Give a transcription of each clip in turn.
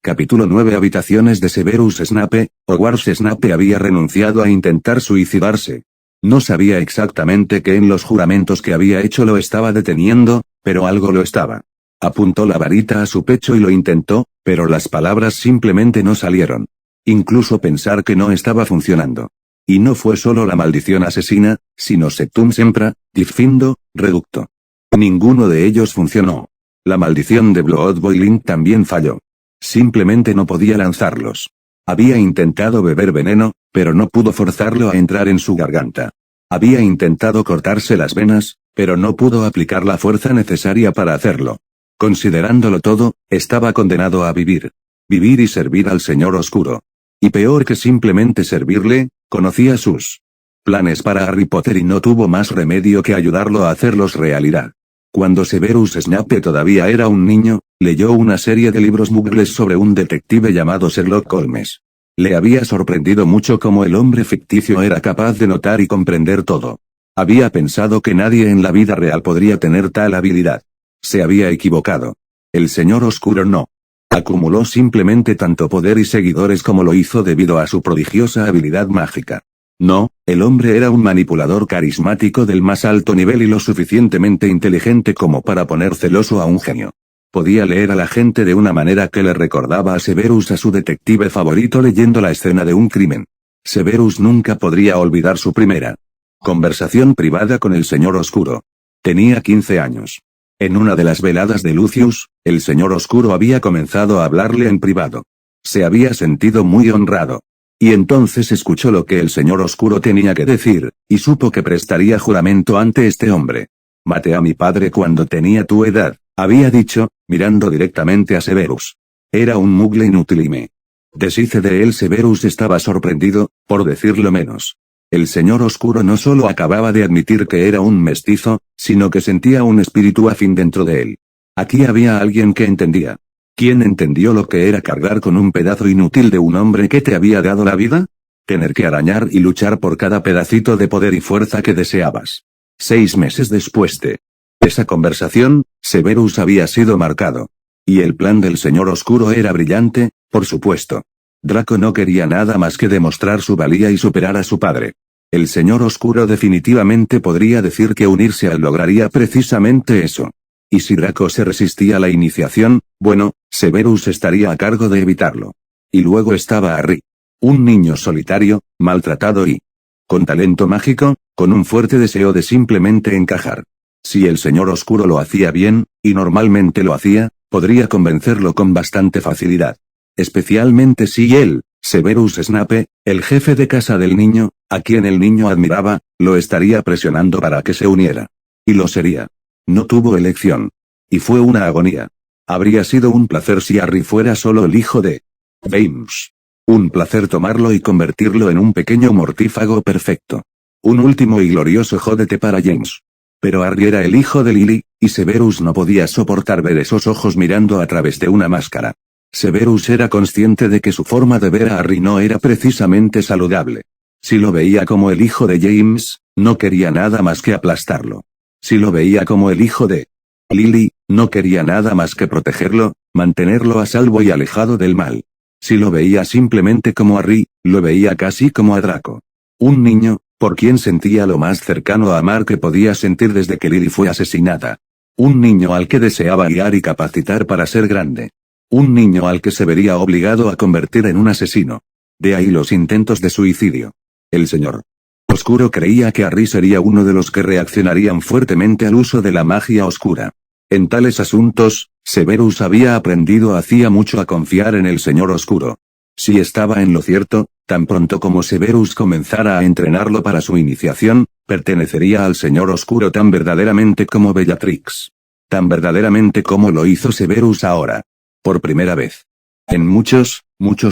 Capítulo 9 Habitaciones de Severus Snape. Hogwarts. Snape había renunciado a intentar suicidarse. No sabía exactamente qué en los juramentos que había hecho lo estaba deteniendo, pero algo lo estaba. Apuntó la varita a su pecho y lo intentó, pero las palabras simplemente no salieron. Incluso pensar que no estaba funcionando. Y no fue solo la maldición asesina, sino Septum Sempra, Diffindo, Reducto. Ninguno de ellos funcionó. La maldición de Blood Boiling también falló. Simplemente no podía lanzarlos. Había intentado beber veneno, pero no pudo forzarlo a entrar en su garganta. Había intentado cortarse las venas, pero no pudo aplicar la fuerza necesaria para hacerlo. Considerándolo todo, estaba condenado a vivir. Vivir y servir al Señor Oscuro. Y peor que simplemente servirle, conocía sus planes para Harry Potter y no tuvo más remedio que ayudarlo a hacerlos realidad. Cuando Severus Snape todavía era un niño, leyó una serie de libros muggles sobre un detective llamado Sherlock Holmes. Le había sorprendido mucho cómo el hombre ficticio era capaz de notar y comprender todo. Había pensado que nadie en la vida real podría tener tal habilidad. Se había equivocado. El Señor Oscuro no. Acumuló simplemente tanto poder y seguidores como lo hizo debido a su prodigiosa habilidad mágica. No, el hombre era un manipulador carismático del más alto nivel y lo suficientemente inteligente como para poner celoso a un genio. Podía leer a la gente de una manera que le recordaba a Severus a su detective favorito leyendo la escena de un crimen. Severus nunca podría olvidar su primera conversación privada con el Señor Oscuro. Tenía 15 años. En una de las veladas de Lucius, el Señor Oscuro había comenzado a hablarle en privado. Se había sentido muy honrado. Y entonces escuchó lo que el Señor Oscuro tenía que decir, y supo que prestaría juramento ante este hombre. Maté a mi padre cuando tenía tu edad, había dicho, mirando directamente a Severus. Era un muggle inútil y me deshice de él. Severus estaba sorprendido, por decirlo menos. El Señor Oscuro no solo acababa de admitir que era un mestizo, sino que sentía un espíritu afín dentro de él. Aquí había alguien que entendía. ¿Quién entendió lo que era cargar con un pedazo inútil de un hombre que te había dado la vida? Tener que arañar y luchar por cada pedacito de poder y fuerza que deseabas. 6 meses después de esa conversación, Severus había sido marcado. Y el plan del Señor Oscuro era brillante, por supuesto. Draco no quería nada más que demostrar su valía y superar a su padre. El Señor Oscuro definitivamente podría decir que unirse a él lograría precisamente eso. Y si Draco se resistía a la iniciación, bueno, Severus estaría a cargo de evitarlo. Y luego estaba Harry. Un niño solitario, maltratado y con talento mágico, con un fuerte deseo de simplemente encajar. Si el Señor Oscuro lo hacía bien, y normalmente lo hacía, podría convencerlo con bastante facilidad. Especialmente si él, Severus Snape, el jefe de casa del niño, a quien el niño admiraba, lo estaría presionando para que se uniera. Y lo sería. No tuvo elección. Y fue una agonía. Habría sido un placer si Harry fuera solo el hijo de James. Un placer tomarlo y convertirlo en un pequeño mortífago perfecto. Un último y glorioso jódete para James. Pero Harry era el hijo de Lily, y Severus no podía soportar ver esos ojos mirando a través de una máscara. Severus era consciente de que su forma de ver a Harry no era precisamente saludable. Si lo veía como el hijo de James, no quería nada más que aplastarlo. Si lo veía como el hijo de Lily, no quería nada más que protegerlo, mantenerlo a salvo y alejado del mal. Si lo veía simplemente como a Harry, lo veía casi como a Draco. Un niño, por quien sentía lo más cercano a amar que podía sentir desde que Lily fue asesinada. Un niño al que deseaba guiar y capacitar para ser grande. Un niño al que se vería obligado a convertir en un asesino. De ahí los intentos de suicidio. El Señor Oscuro creía que Harry sería uno de los que reaccionarían fuertemente al uso de la magia oscura. En tales asuntos, Severus había aprendido hacía mucho a confiar en el Señor Oscuro. Si estaba en lo cierto, tan pronto como Severus comenzara a entrenarlo para su iniciación, pertenecería al Señor Oscuro tan verdaderamente como Bellatrix. Tan verdaderamente como lo hizo Severus ahora. Por primera vez. En muchos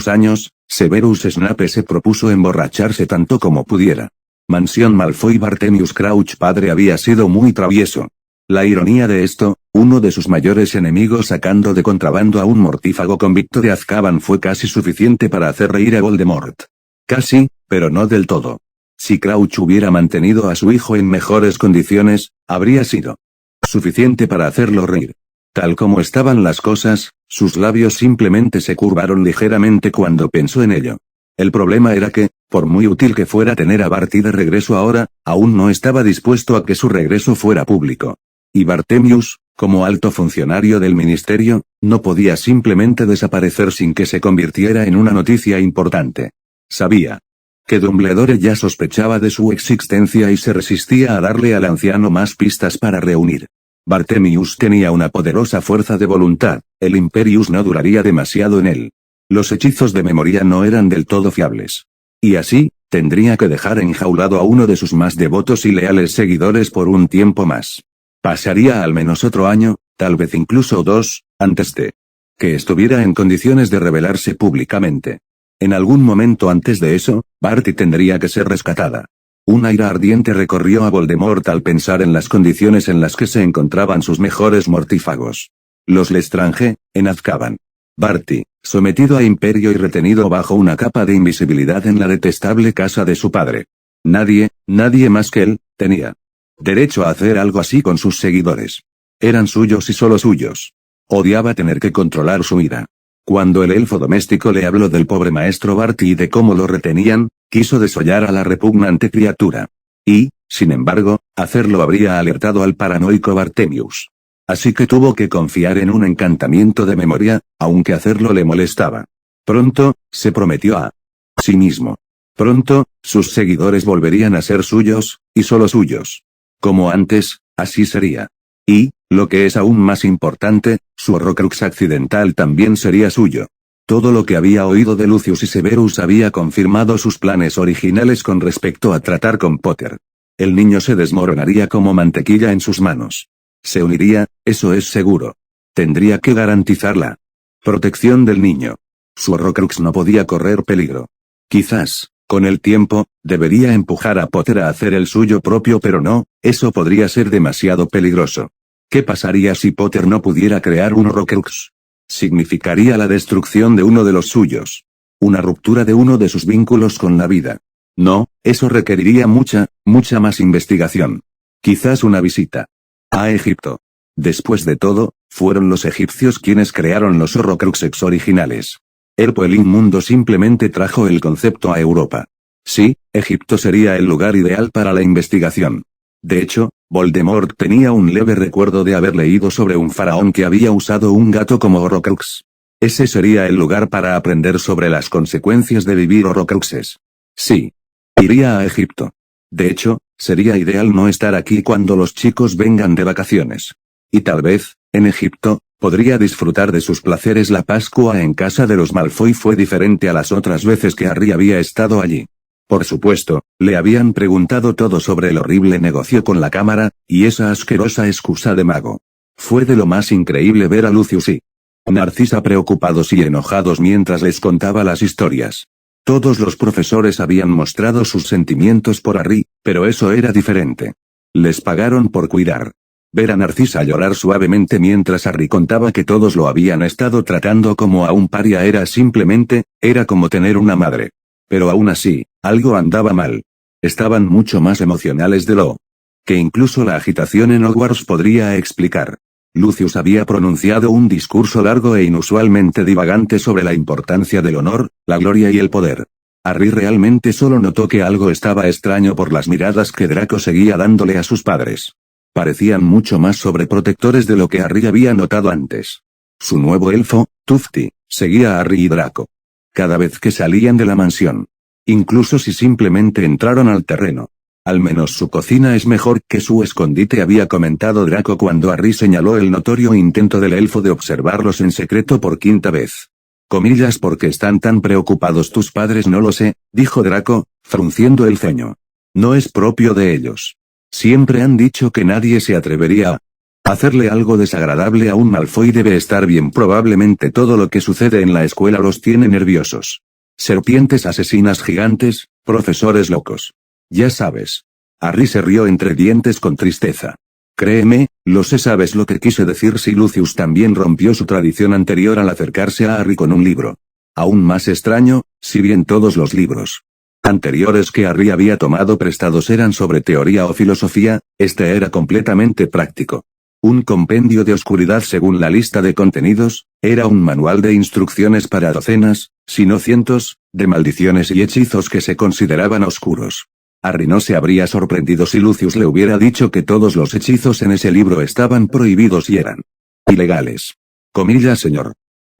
años, Severus Snape se propuso emborracharse tanto como pudiera. Mansión Malfoy. Bartemius Crouch padre había sido muy travieso. La ironía de esto, uno de sus mayores enemigos sacando de contrabando a un mortífago convicto de Azkaban fue casi suficiente para hacer reír a Voldemort. Casi, pero no del todo. Si Crouch hubiera mantenido a su hijo en mejores condiciones, habría sido suficiente para hacerlo reír. Tal como estaban las cosas, Sus labios simplemente se curvaron ligeramente cuando pensó en ello. El problema era que, por muy útil que fuera tener a Barty de regreso ahora, aún no estaba dispuesto a que su regreso fuera público. Y Barthemius, como alto funcionario del ministerio, no podía simplemente desaparecer sin que se convirtiera en una noticia importante. Sabía que Dumbledore ya sospechaba de su existencia y se resistía a darle al anciano más pistas para reunir. Barthemius tenía una poderosa fuerza de voluntad, el Imperius no duraría demasiado en él. Los hechizos de memoria no eran del todo fiables. Y así, tendría que dejar enjaulado a uno de sus más devotos y leales seguidores por un tiempo más. Pasaría al menos otro año, tal vez incluso 2, antes de que estuviera en condiciones de revelarse públicamente. En algún momento antes de eso, Barty tendría que ser rescatada. Una ira ardiente recorrió a Voldemort al pensar en las condiciones en las que se encontraban sus mejores mortífagos. Los Lestrange, en Azkaban. Barty, sometido a imperio y retenido bajo una capa de invisibilidad en la detestable casa de su padre. Nadie más que él, tenía derecho a hacer algo así con sus seguidores. Eran suyos y solo suyos. Odiaba tener que controlar su ira. Cuando el elfo doméstico le habló del pobre maestro Barty y de cómo lo retenían, quiso desollar a la repugnante criatura. Y, sin embargo, hacerlo habría alertado al paranoico Barthemius. Así que tuvo que confiar en un encantamiento de memoria, aunque hacerlo le molestaba. Pronto, se prometió a sí mismo. Pronto, sus seguidores volverían a ser suyos, y solo suyos. Como antes, así sería. Y, lo que es aún más importante, su Horrocrux accidental también sería suyo. Todo lo que había oído de Lucius y Severus había confirmado sus planes originales con respecto a tratar con Potter. El niño se desmoronaría como mantequilla en sus manos. Se uniría, eso es seguro. Tendría que garantizar la protección del niño. Su Horrocrux no podía correr peligro. Quizás, con el tiempo, debería empujar a Potter a hacer el suyo propio, pero no, eso podría ser demasiado peligroso. ¿Qué pasaría si Potter no pudiera crear un Horrocrux? Significaría la destrucción de uno de los suyos. Una ruptura de uno de sus vínculos con la vida. No, eso requeriría mucha más investigación. Quizás una visita a Egipto. Después de todo, fueron los egipcios quienes crearon los Horrocruxes originales. El inmundo simplemente trajo el concepto a Europa. Sí, Egipto sería el lugar ideal para la investigación. De hecho, Voldemort tenía un leve recuerdo de haber leído sobre un faraón que había usado un gato como Horrocrux. Ese sería el lugar para aprender sobre las consecuencias de vivir Horrocruxes. Sí. Iría a Egipto. De hecho, sería ideal no estar aquí cuando los chicos vengan de vacaciones. Y tal vez, en Egipto, podría disfrutar de sus placeres. La Pascua en casa de los Malfoy fue diferente a las otras veces que Harry había estado allí. Por supuesto, le habían preguntado todo sobre el horrible negocio con la cámara, y esa asquerosa excusa de mago. Fue de lo más increíble ver a Lucius y Narcisa preocupados y enojados mientras les contaba las historias. Todos los profesores habían mostrado sus sentimientos por Harry, pero eso era diferente. Les pagaron por cuidar. Ver a Narcisa llorar suavemente mientras Harry contaba que todos lo habían estado tratando como a un paria era como tener una madre. Pero aún así, algo andaba mal. Estaban mucho más emocionales de lo que incluso la agitación en Hogwarts podría explicar. Lucius había pronunciado un discurso largo e inusualmente divagante sobre la importancia del honor, la gloria y el poder. Harry realmente solo notó que algo estaba extraño por las miradas que Draco seguía dándole a sus padres. Parecían mucho más sobreprotectores de lo que Harry había notado antes. Su nuevo elfo, Tufty, seguía a Harry y Draco cada vez que salían de la mansión. Incluso si simplemente entraron al terreno. Al menos su cocina es mejor que su escondite, había comentado Draco cuando Harry señaló el notorio intento del elfo de observarlos en secreto por quinta vez. Comillas, porque están tan preocupados tus padres, no lo sé, dijo Draco, frunciendo el ceño. No es propio de ellos. Siempre han dicho que nadie se atrevería a hacerle algo desagradable a un Malfoy. Debe estar bien, probablemente todo lo que sucede en la escuela los tiene nerviosos. Serpientes asesinas gigantes, profesores locos. Ya sabes. Harry se rió entre dientes con tristeza. Créeme, lo sé, sabes lo que quise decir. Si Lucius también rompió su tradición anterior al acercarse a Harry con un libro. Aún más extraño, si bien todos los libros anteriores que Harry había tomado prestados eran sobre teoría o filosofía, este era completamente práctico. Un compendio de oscuridad según la lista de contenidos, era un manual de instrucciones para docenas, si no cientos, de maldiciones y hechizos que se consideraban oscuros. Harry no se habría sorprendido si Lucius le hubiera dicho que todos los hechizos en ese libro estaban prohibidos y eran ilegales. Comillas, señor.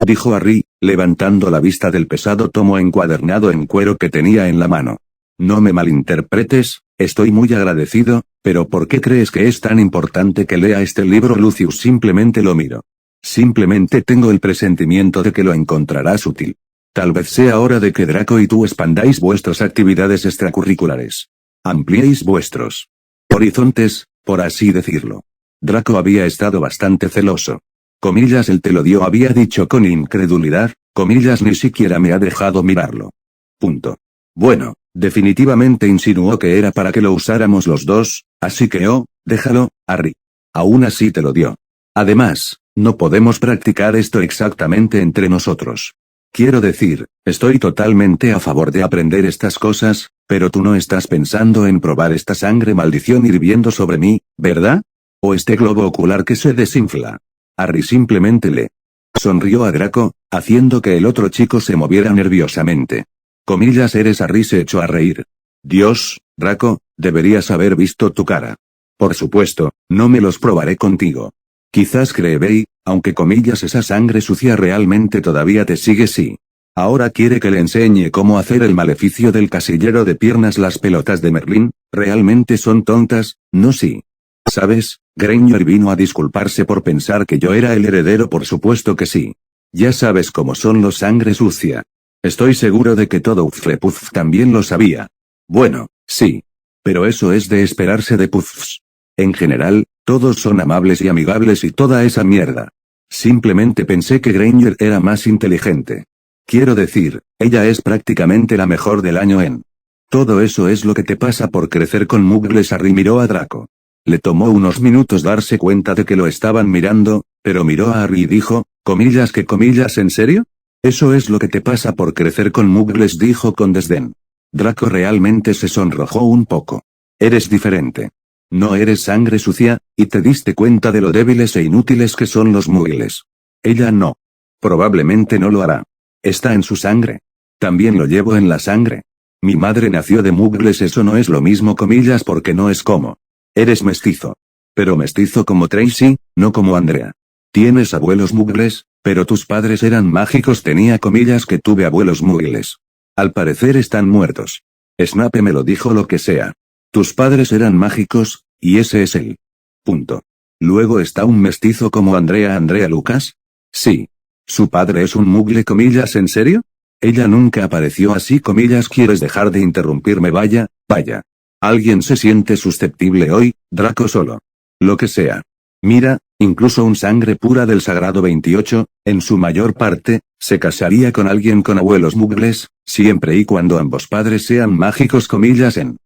Dijo Harry, levantando la vista del pesado tomo encuadernado en cuero que tenía en la mano. No me malinterpretes, estoy muy agradecido, pero ¿por qué crees que es tan importante que lea este libro? Lucius simplemente lo miró. Simplemente tengo el presentimiento de que lo encontrarás útil. Tal vez sea hora de que Draco y tú expandáis vuestras actividades extracurriculares. Ampliéis vuestros horizontes, por así decirlo. Draco había estado bastante celoso. Comillas, él te lo dio, había dicho con incredulidad, comillas, ni siquiera me ha dejado mirarlo. Punto. Bueno, definitivamente insinuó que era para que lo usáramos los dos, así que déjalo, Harry. Aún así te lo dio. Además, no podemos practicar esto exactamente entre nosotros. Quiero decir, estoy totalmente a favor de aprender estas cosas, pero tú no estás pensando en probar esta sangre maldición hirviendo sobre mí, ¿verdad? O este globo ocular que se desinfla. Harry simplemente le sonrió a Draco, haciendo que el otro chico se moviera nerviosamente. Comillas, eres Harry se echó a reír. Dios, Draco, deberías haber visto tu cara. Por supuesto, no me los probaré contigo. Quizás creebey, aunque comillas esa sangre sucia realmente todavía te sigue sí. Ahora quiere que le enseñe cómo hacer el maleficio del casillero de piernas. Las pelotas de Merlín, realmente son tontas, ¿no? Sí. ¿Sabes? Granger vino a disculparse por pensar que yo era el heredero, por supuesto que sí. Ya sabes cómo son los sangre sucia. Estoy seguro de que todo Hufflepuff también lo sabía. Bueno, sí. Pero eso es de esperarse de Puffs. En general, todos son amables y amigables y toda esa mierda. Simplemente pensé que Granger era más inteligente. Quiero decir, ella es prácticamente la mejor del año en. Todo eso es lo que te pasa por crecer con muggles. Harry miró a Draco. Le tomó unos minutos darse cuenta de que lo estaban mirando, pero miró a Harry y dijo, comillas, ¿qué comillas? ¿En serio? Eso es lo que te pasa por crecer con muggles, dijo con desdén. Draco realmente se sonrojó un poco. Eres diferente. No eres sangre sucia, y te diste cuenta de lo débiles e inútiles que son los muggles. Ella no. Probablemente no lo hará. Está en su sangre. También lo llevo en la sangre. Mi madre nació de muggles, eso no es lo mismo comillas porque no es como. Eres mestizo. Pero mestizo como Tracy, no como Andrea. Tienes abuelos muggles, pero tus padres eran mágicos, tenía comillas que tuve abuelos muggles. Al parecer están muertos. Snape me lo dijo, lo que sea. Tus padres eran mágicos, y ese es el punto. Luego está un mestizo como Andrea Lucas. Sí. Su padre es un muggle comillas, ¿en serio? Ella nunca apareció así comillas. ¿Quieres dejar de interrumpirme? Vaya. ¿Alguien se siente susceptible hoy, Draco? Solo. Lo que sea. Mira, incluso un sangre pura del sagrado 28, en su mayor parte, se casaría con alguien con abuelos muggles, siempre y cuando ambos padres sean mágicos comillas. ¿En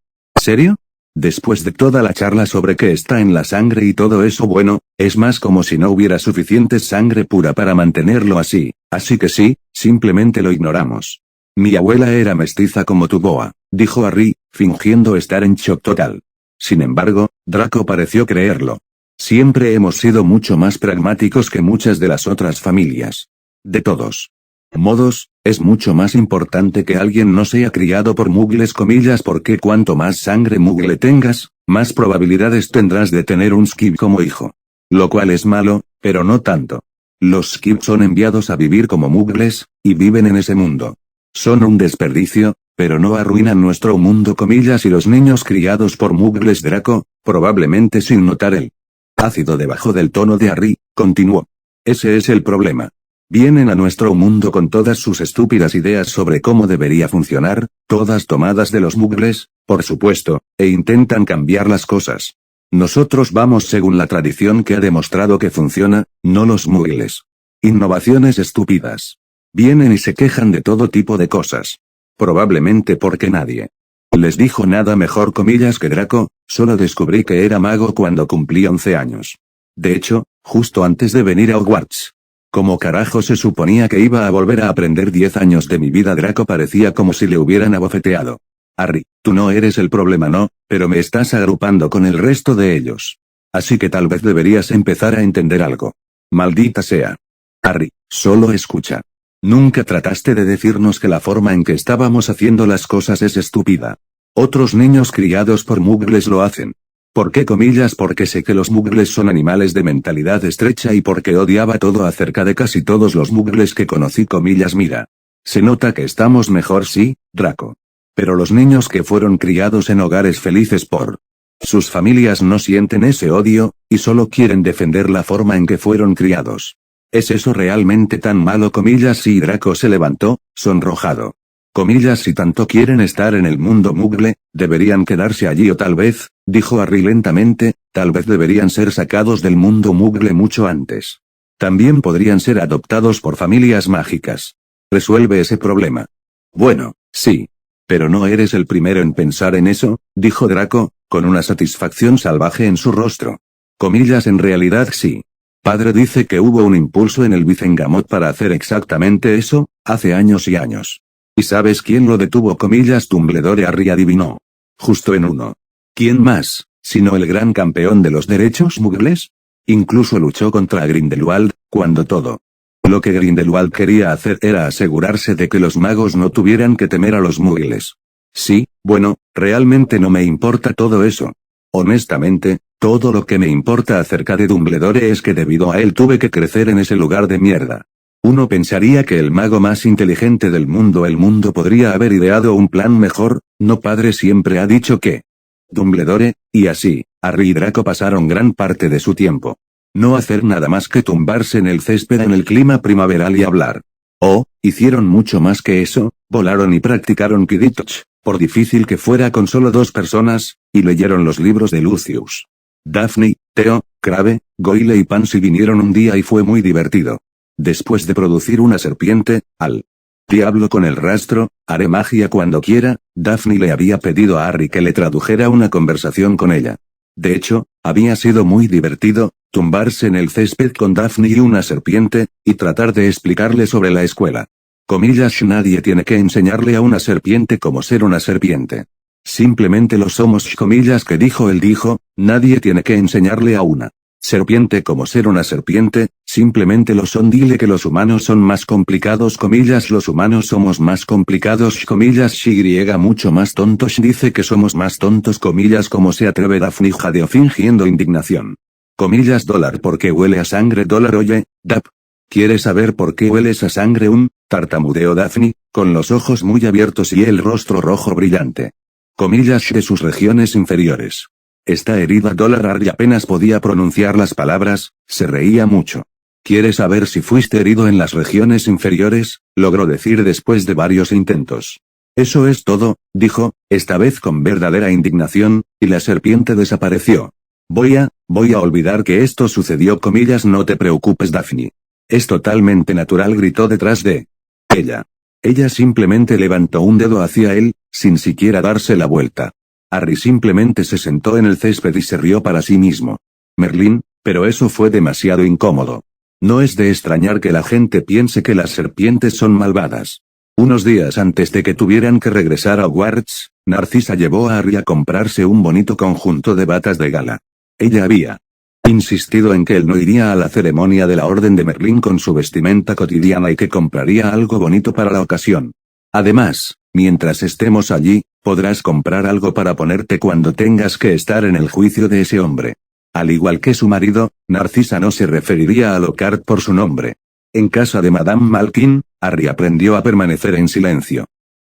serio? Después de toda la charla sobre qué está en la sangre y todo eso, bueno, es más como si no hubiera suficiente sangre pura para mantenerlo así, así que sí, simplemente lo ignoramos. Mi abuela era mestiza como tu boa, dijo Harry, fingiendo estar en shock total. Sin embargo, Draco pareció creerlo. Siempre hemos sido mucho más pragmáticos que muchas de las otras familias. De todos modos, es mucho más importante que alguien no sea criado por muggles comillas porque cuanto más sangre muggle tengas, más probabilidades tendrás de tener un skip como hijo. Lo cual es malo, pero no tanto. Los skips son enviados a vivir como muggles, y viven en ese mundo. Son un desperdicio, pero no arruinan nuestro mundo comillas y los niños criados por muggles Draco, probablemente sin notar el ácido debajo del tono de Harry, continuó. Ese es el problema. Vienen a nuestro mundo con todas sus estúpidas ideas sobre cómo debería funcionar, todas tomadas de los muggles, por supuesto, e intentan cambiar las cosas. Nosotros vamos según la tradición que ha demostrado que funciona, no los muggles. Innovaciones estúpidas. Vienen y se quejan de todo tipo de cosas. Probablemente porque nadie les dijo nada mejor comillas que Draco, solo descubrí que era mago cuando cumplí 11 años. De hecho, justo antes de venir a Hogwarts. ¿Cómo carajo se suponía que iba a volver a aprender 10 años de mi vida? Draco parecía como si le hubieran abofeteado. Harry, tú no eres el problema, no, pero me estás agrupando con el resto de ellos. Así que tal vez deberías empezar a entender algo. Maldita sea. Harry, solo escucha. Nunca trataste de decirnos que la forma en que estábamos haciendo las cosas es estúpida. Otros niños criados por muggles lo hacen. ¿Por qué comillas? Porque sé que los muggles son animales de mentalidad estrecha y porque odiaba todo acerca de casi todos los muggles que conocí comillas. Mira. Se nota que estamos mejor, sí, Draco. Pero los niños que fueron criados en hogares felices por sus familias no sienten ese odio, y solo quieren defender la forma en que fueron criados. ¿Es eso realmente tan malo? Comillas. Sí, Draco se levantó, sonrojado. Comillas. Si tanto quieren estar en el mundo muggle, deberían quedarse allí o tal vez, dijo Harry lentamente, tal vez deberían ser sacados del mundo muggle mucho antes. También podrían ser adoptados por familias mágicas. Resuelve ese problema. Bueno, sí. Pero no eres el primero en pensar en eso, dijo Draco, con una satisfacción salvaje en su rostro. Comillas. En realidad sí. Padre dice que hubo un impulso en el Vicengamot para hacer exactamente eso, hace años y años. ¿Y sabes quién lo detuvo? Comillas. Dumbledore. Harry adivinó. Justo en uno. ¿Quién más, sino el gran campeón de los derechos muggles? Incluso luchó contra Grindelwald, cuando todo lo que Grindelwald quería hacer era asegurarse de que los magos no tuvieran que temer a los muggles. Sí, bueno, realmente no me importa todo eso. Honestamente, todo lo que me importa acerca de Dumbledore es que debido a él tuve que crecer en ese lugar de mierda. Uno pensaría que el mago más inteligente del mundo podría haber ideado un plan mejor, ¿no? Padre siempre ha dicho que Dumbledore, y así, Harry y Draco pasaron gran parte de su tiempo no hacer nada más que tumbarse en el césped en el clima primaveral y hablar. Oh, hicieron mucho más que eso, volaron y practicaron Quidditch, por difícil que fuera con solo 2 personas, y leyeron los libros de Lucius. Daphne, Theo, Crabbe, Goyle y Pansy vinieron un día y fue muy divertido. Después de producir una serpiente, al diablo con el rastro, haré magia cuando quiera, Daphne le había pedido a Harry que le tradujera una conversación con ella. De hecho, había sido muy divertido, tumbarse en el césped con Daphne y una serpiente, y tratar de explicarle sobre la escuela. Comillas. Nadie tiene que enseñarle a una serpiente cómo ser una serpiente. Simplemente lo somos. Comillas. Que dijo él. Dijo, nadie tiene que enseñarle a una serpiente cómo ser una serpiente, simplemente lo son. Dile que los humanos son más complicados. Comillas. Los humanos somos más complicados. Comillas. Y mucho más tontos. Dice que somos más tontos. Comillas. ¿Cómo se atreve? Daphne jadeó fingiendo indignación. Comillas. Dólar. ¿Por qué huele a sangre? Dólar. Oye, Dap. ¿Quieres saber por qué hueles a sangre? Tartamudeó Daphne, con los ojos muy abiertos y el rostro rojo brillante. Comillas. De sus regiones inferiores. Está herida. Harry apenas podía pronunciar las palabras, se reía mucho. ¿Quieres saber si fuiste herido en las regiones inferiores? Logró decir después de varios intentos. Eso es todo, dijo, esta vez con verdadera indignación, y la serpiente desapareció. Voy a olvidar que esto sucedió. Comillas. No te preocupes, Daphne. Es totalmente natural, gritó detrás de ella. Ella simplemente levantó un dedo hacia él, sin siquiera darse la vuelta. Harry simplemente se sentó en el césped y se rió para sí mismo. Merlín, pero eso fue demasiado incómodo. No es de extrañar que la gente piense que las serpientes son malvadas. Unos días antes de que tuvieran que regresar a Hogwarts, Narcisa llevó a Harry a comprarse un bonito conjunto de batas de gala. Ella había insistido en que él no iría a la ceremonia de la Orden de Merlín con su vestimenta cotidiana y que compraría algo bonito para la ocasión. Además, mientras estemos allí, podrás comprar algo para ponerte cuando tengas que estar en el juicio de ese hombre. Al igual que su marido, Narcisa no se referiría a Lockhart por su nombre. En casa de Madame Malkin, Harry aprendió a permanecer en silencio.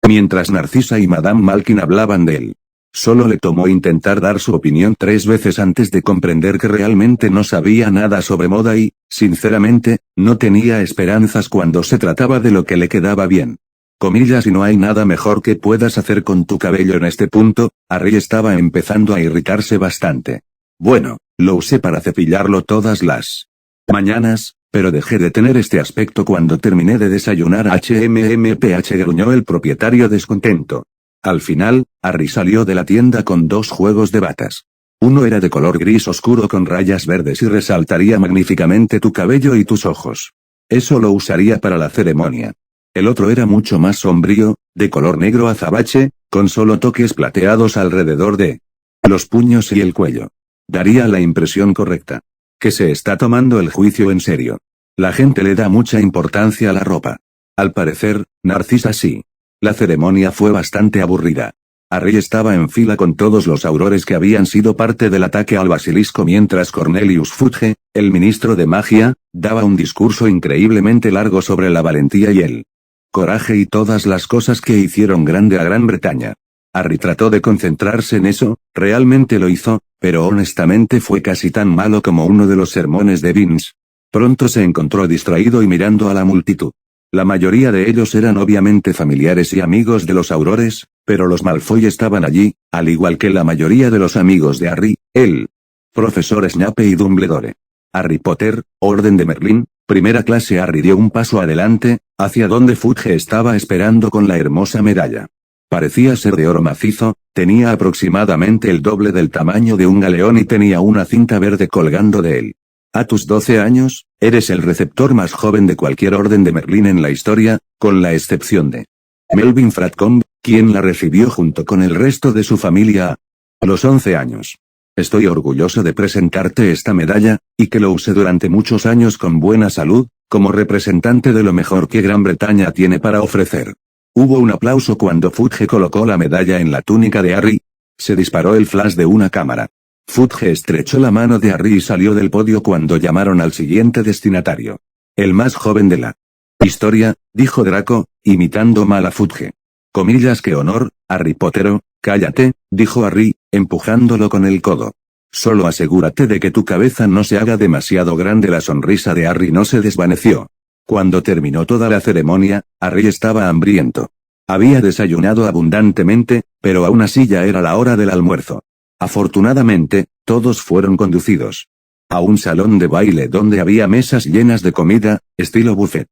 Mientras Narcisa y Madame Malkin hablaban de él. Solo le tomó intentar dar su opinión 3 veces antes de comprender que realmente no sabía nada sobre moda y, sinceramente, no tenía esperanzas cuando se trataba de lo que le quedaba bien. Comillas. Y no hay nada mejor que puedas hacer con tu cabello en este punto. Harry estaba empezando a irritarse bastante. Bueno, lo usé para cepillarlo todas las mañanas, pero dejé de tener este aspecto cuando terminé de desayunar. Gruñó el propietario descontento. Al final, Harry salió de la tienda con 2 juegos de batas. Uno era de color gris oscuro con rayas verdes y resaltaría magníficamente tu cabello y tus ojos. Eso lo usaría para la ceremonia. El otro era mucho más sombrío, de color negro azabache, con solo toques plateados alrededor de los puños y el cuello. Daría la impresión correcta. Que se está tomando el juicio en serio. La gente le da mucha importancia a la ropa. Al parecer, Narcisa sí. La ceremonia fue bastante aburrida. Harry estaba en fila con todos los aurores que habían sido parte del ataque al basilisco mientras Cornelius Fudge, el ministro de magia, daba un discurso increíblemente largo sobre la valentía y el coraje y todas las cosas que hicieron grande a Gran Bretaña. Harry trató de concentrarse en eso, realmente lo hizo, pero honestamente fue casi tan malo como uno de los sermones de Vince. Pronto se encontró distraído y mirando a la multitud. La mayoría de ellos eran obviamente familiares y amigos de los aurores, pero los Malfoy estaban allí, al igual que la mayoría de los amigos de Harry, el profesor Snape y Dumbledore. Harry Potter, Orden de Merlín, primera clase. Harry dio un paso adelante, hacia donde Fudge estaba esperando con la hermosa medalla. Parecía ser de oro macizo, tenía aproximadamente el doble del tamaño de un galeón y tenía una cinta verde colgando de él. A tus 12 años, eres el receptor más joven de cualquier orden de Merlín en la historia, con la excepción de Melvin Fratcombe, quien la recibió junto con el resto de su familia a los 11 años. Estoy orgulloso de presentarte esta medalla, y que lo use durante muchos años con buena salud, como representante de lo mejor que Gran Bretaña tiene para ofrecer. Hubo un aplauso cuando Fudge colocó la medalla en la túnica de Harry. Se disparó el flash de una cámara. Fudge estrechó la mano de Harry y salió del podio cuando llamaron al siguiente destinatario. El más joven de la historia, dijo Draco, imitando mal a Fudge. Comillas, qué honor, Harry Potter. Cállate, dijo Harry, empujándolo con el codo. Solo asegúrate de que tu cabeza no se haga demasiado grande. La sonrisa de Harry no se desvaneció. Cuando terminó toda la ceremonia, Harry estaba hambriento. Había desayunado abundantemente, pero aún así ya era la hora del almuerzo. Afortunadamente, todos fueron conducidos a un salón de baile donde había mesas llenas de comida, estilo buffet.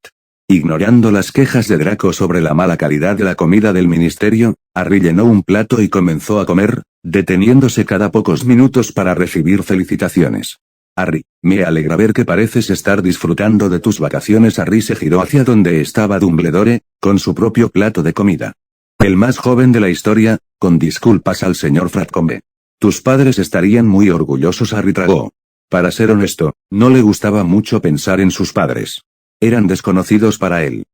Ignorando las quejas de Draco sobre la mala calidad de la comida del ministerio, Harry llenó un plato y comenzó a comer, deteniéndose cada pocos minutos para recibir felicitaciones. Harry, me alegra ver que pareces estar disfrutando de tus vacaciones. Harry se giró hacia donde estaba Dumbledore, con su propio plato de comida. El más joven de la historia, con disculpas al señor Fratcombe. Tus padres estarían muy orgullosos. Harry tragó. Para ser honesto, no le gustaba mucho pensar en sus padres. Eran desconocidos para él.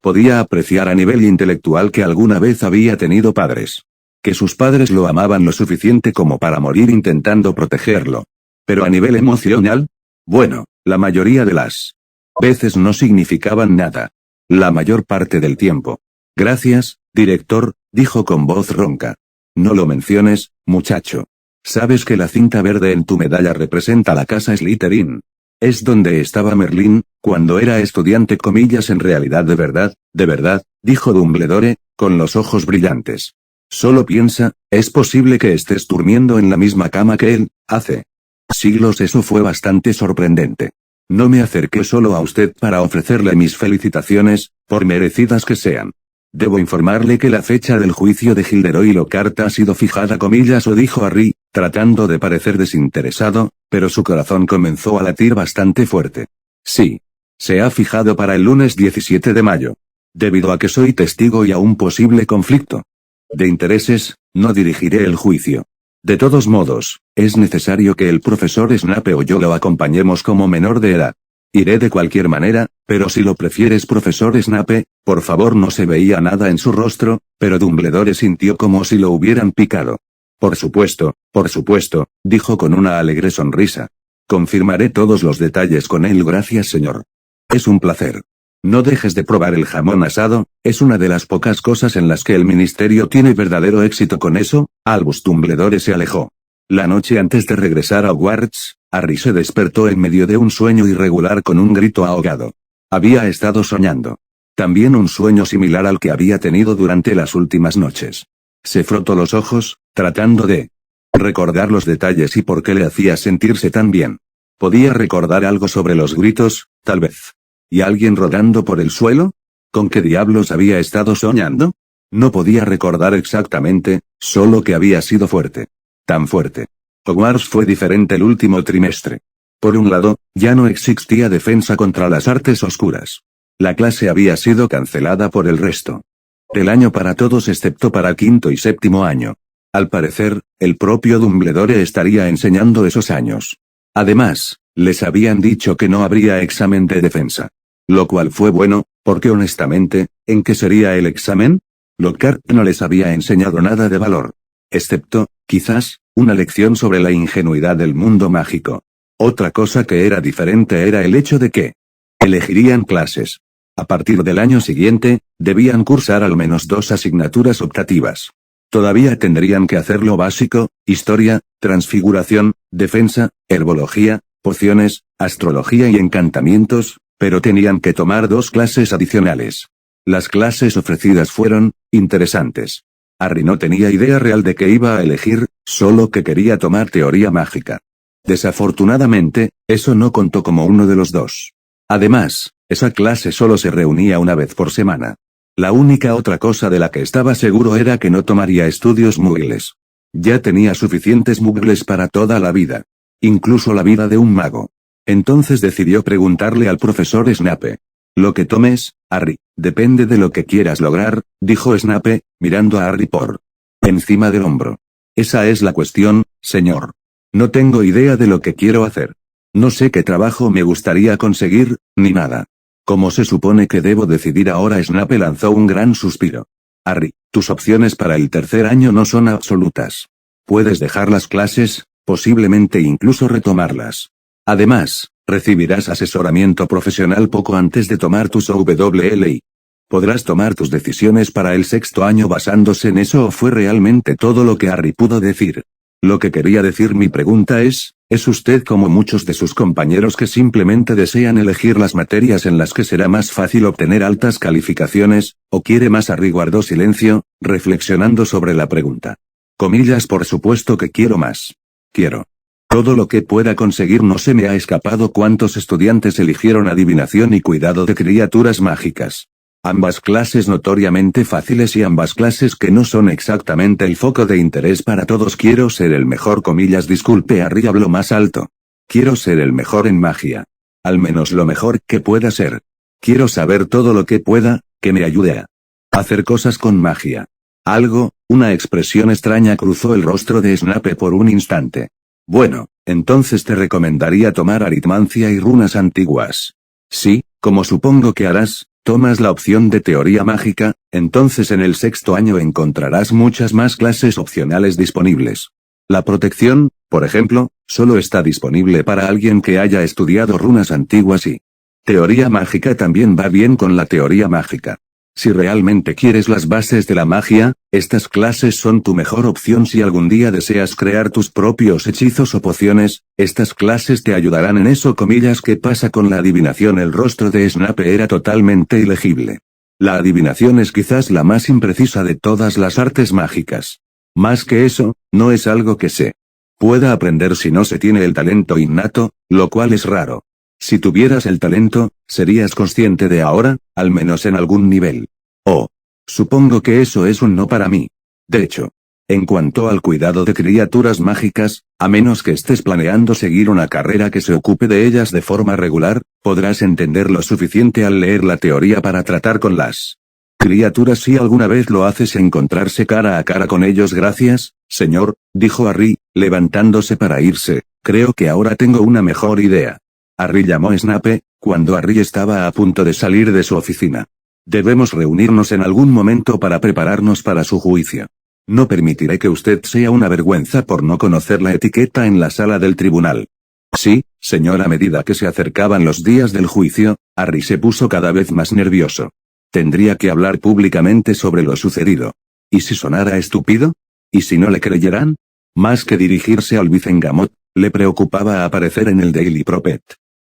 Podía apreciar a nivel intelectual que alguna vez había tenido padres. Que sus padres lo amaban lo suficiente como para morir intentando protegerlo. Pero a nivel emocional, bueno, la mayoría de las veces no significaban nada. La mayor parte del tiempo. Gracias, director, dijo con voz ronca. No lo menciones, muchacho. ¿Sabes que la cinta verde en tu medalla representa la casa Slytherin? Es donde estaba Merlín, cuando era estudiante. Comillas, en realidad de verdad, dijo Dumbledore, con los ojos brillantes. Solo piensa, es posible que estés durmiendo en la misma cama que él, hace siglos. Eso fue bastante sorprendente. No me acerqué solo a usted para ofrecerle mis felicitaciones, por merecidas que sean. Debo informarle que la fecha del juicio de Gilderoy Lockhart ha sido fijada. Comillas, o dijo Harry, tratando de parecer desinteresado, pero su corazón comenzó a latir bastante fuerte. Sí. Se ha fijado para el lunes 17 de mayo. Debido a que soy testigo y a un posible conflicto de intereses, no dirigiré el juicio. De todos modos, es necesario que el profesor Snape o yo lo acompañemos como menor de edad. Iré de cualquier manera, pero si lo prefieres, profesor Snape, por favor. No se veía nada en su rostro, pero Dumbledore sintió como si lo hubieran picado. Por supuesto, dijo con una alegre sonrisa. Confirmaré todos los detalles con él. Gracias, señor. Es un placer. No dejes de probar el jamón asado, es una de las pocas cosas en las que el ministerio tiene verdadero éxito. Con eso, Albus Dumbledore se alejó. La noche antes de regresar a Hogwarts, Harry se despertó en medio de un sueño irregular con un grito ahogado. Había estado soñando. También un sueño similar al que había tenido durante las últimas noches. Se frotó los ojos, tratando de recordar los detalles y por qué le hacía sentirse tan bien. Podía recordar algo sobre los gritos, tal vez. ¿Y alguien rodando por el suelo? ¿Con qué diablos había estado soñando? No podía recordar exactamente, solo que había sido fuerte. Tan fuerte. Hogwarts fue diferente el último trimestre. Por un lado, ya no existía defensa contra las artes oscuras. La clase había sido cancelada por el resto del año para todos excepto para quinto y séptimo año. Al parecer, el propio Dumbledore estaría enseñando esos años. Además, les habían dicho que no habría examen de defensa. Lo cual fue bueno, porque honestamente, ¿en qué sería el examen? Lockhart no les había enseñado nada de valor. Excepto, quizás, una lección sobre la ingenuidad del mundo mágico. Otra cosa que era diferente era el hecho de que elegirían clases. A partir del año siguiente, debían cursar al menos 2 asignaturas optativas. Todavía tendrían que hacer lo básico: historia, transfiguración, defensa, herbología, pociones, astrología y encantamientos, pero tenían que tomar 2 clases adicionales. Las clases ofrecidas fueron interesantes. Harry no tenía idea real de qué iba a elegir, solo que quería tomar teoría mágica. Desafortunadamente, eso no contó como uno de los 2. Además, esa clase solo se reunía una vez por semana. La única otra cosa de la que estaba seguro era que no tomaría estudios muggles. Ya tenía suficientes muggles para toda la vida. Incluso la vida de un mago. Entonces decidió preguntarle al profesor Snape. Lo que tomes, Harry, depende de lo que quieras lograr, dijo Snape, mirando a Harry por encima del hombro. Esa es la cuestión, señor. No tengo idea de lo que quiero hacer. No sé qué trabajo me gustaría conseguir, ni nada. ¿Cómo se supone que debo decidir ahora? Snape lanzó un gran suspiro. Harry, tus opciones para el tercer año no son absolutas. Puedes dejar las clases, posiblemente incluso retomarlas. Además, recibirás asesoramiento profesional poco antes de tomar tus OWLI. Podrás tomar tus decisiones para el sexto año basándose en eso. ¿O fue realmente todo lo que Harry pudo decir? Lo que quería decir. Mi pregunta ¿es usted como muchos de sus compañeros que simplemente desean elegir las materias en las que será más fácil obtener altas calificaciones, o quiere más? Harry guardó silencio, reflexionando sobre la pregunta. Comillas, por supuesto que quiero más. Quiero todo lo que pueda conseguir. No se me ha escapado cuántos estudiantes eligieron adivinación y cuidado de criaturas mágicas. Ambas clases notoriamente fáciles y ambas clases que no son exactamente el foco de interés para todos. Quiero ser el mejor. Comillas, disculpe, Harry habló más alto. Quiero ser el mejor en magia. Al menos lo mejor que pueda ser. Quiero saber todo lo que pueda, que me ayude a hacer cosas con magia. Una expresión extraña cruzó el rostro de Snape por un instante. Bueno, entonces te recomendaría tomar aritmancia y runas antiguas. Sí, como supongo que harás. Tomas la opción de teoría mágica, entonces en el sexto año encontrarás muchas más clases opcionales disponibles. La protección, por ejemplo, solo está disponible para alguien que haya estudiado runas antiguas y teoría mágica también va bien con la teoría mágica. Si realmente quieres las bases de la magia, estas clases son tu mejor opción. Si algún día deseas crear tus propios hechizos o pociones, estas clases te ayudarán en eso. Comillas, ¿qué pasa con la adivinación? El rostro de Snape era totalmente ilegible. La adivinación es quizás la más imprecisa de todas las artes mágicas. Más que eso, no es algo que se pueda aprender si no se tiene el talento innato, lo cual es raro. Si tuvieras el talento, serías consciente de ahora, al menos en algún nivel. Oh. Supongo que eso es un no para mí. De hecho, en cuanto al cuidado de criaturas mágicas, a menos que estés planeando seguir una carrera que se ocupe de ellas de forma regular, podrás entender lo suficiente al leer la teoría para tratar con las criaturas. Si alguna vez lo haces, encontrarse cara a cara con ellos. Gracias, señor, dijo Harry, levantándose para irse. Creo que ahora tengo una mejor idea. Harry llamó a Snape, cuando Harry estaba a punto de salir de su oficina. Debemos reunirnos en algún momento para prepararnos para su juicio. No permitiré que usted sea una vergüenza por no conocer la etiqueta en la sala del tribunal. Sí, señor. A medida que se acercaban los días del juicio, Harry se puso cada vez más nervioso. Tendría que hablar públicamente sobre lo sucedido. ¿Y si sonara estúpido? ¿Y si no le creyeran? Más que dirigirse al Vicengamot, le preocupaba aparecer en el Daily Prophet.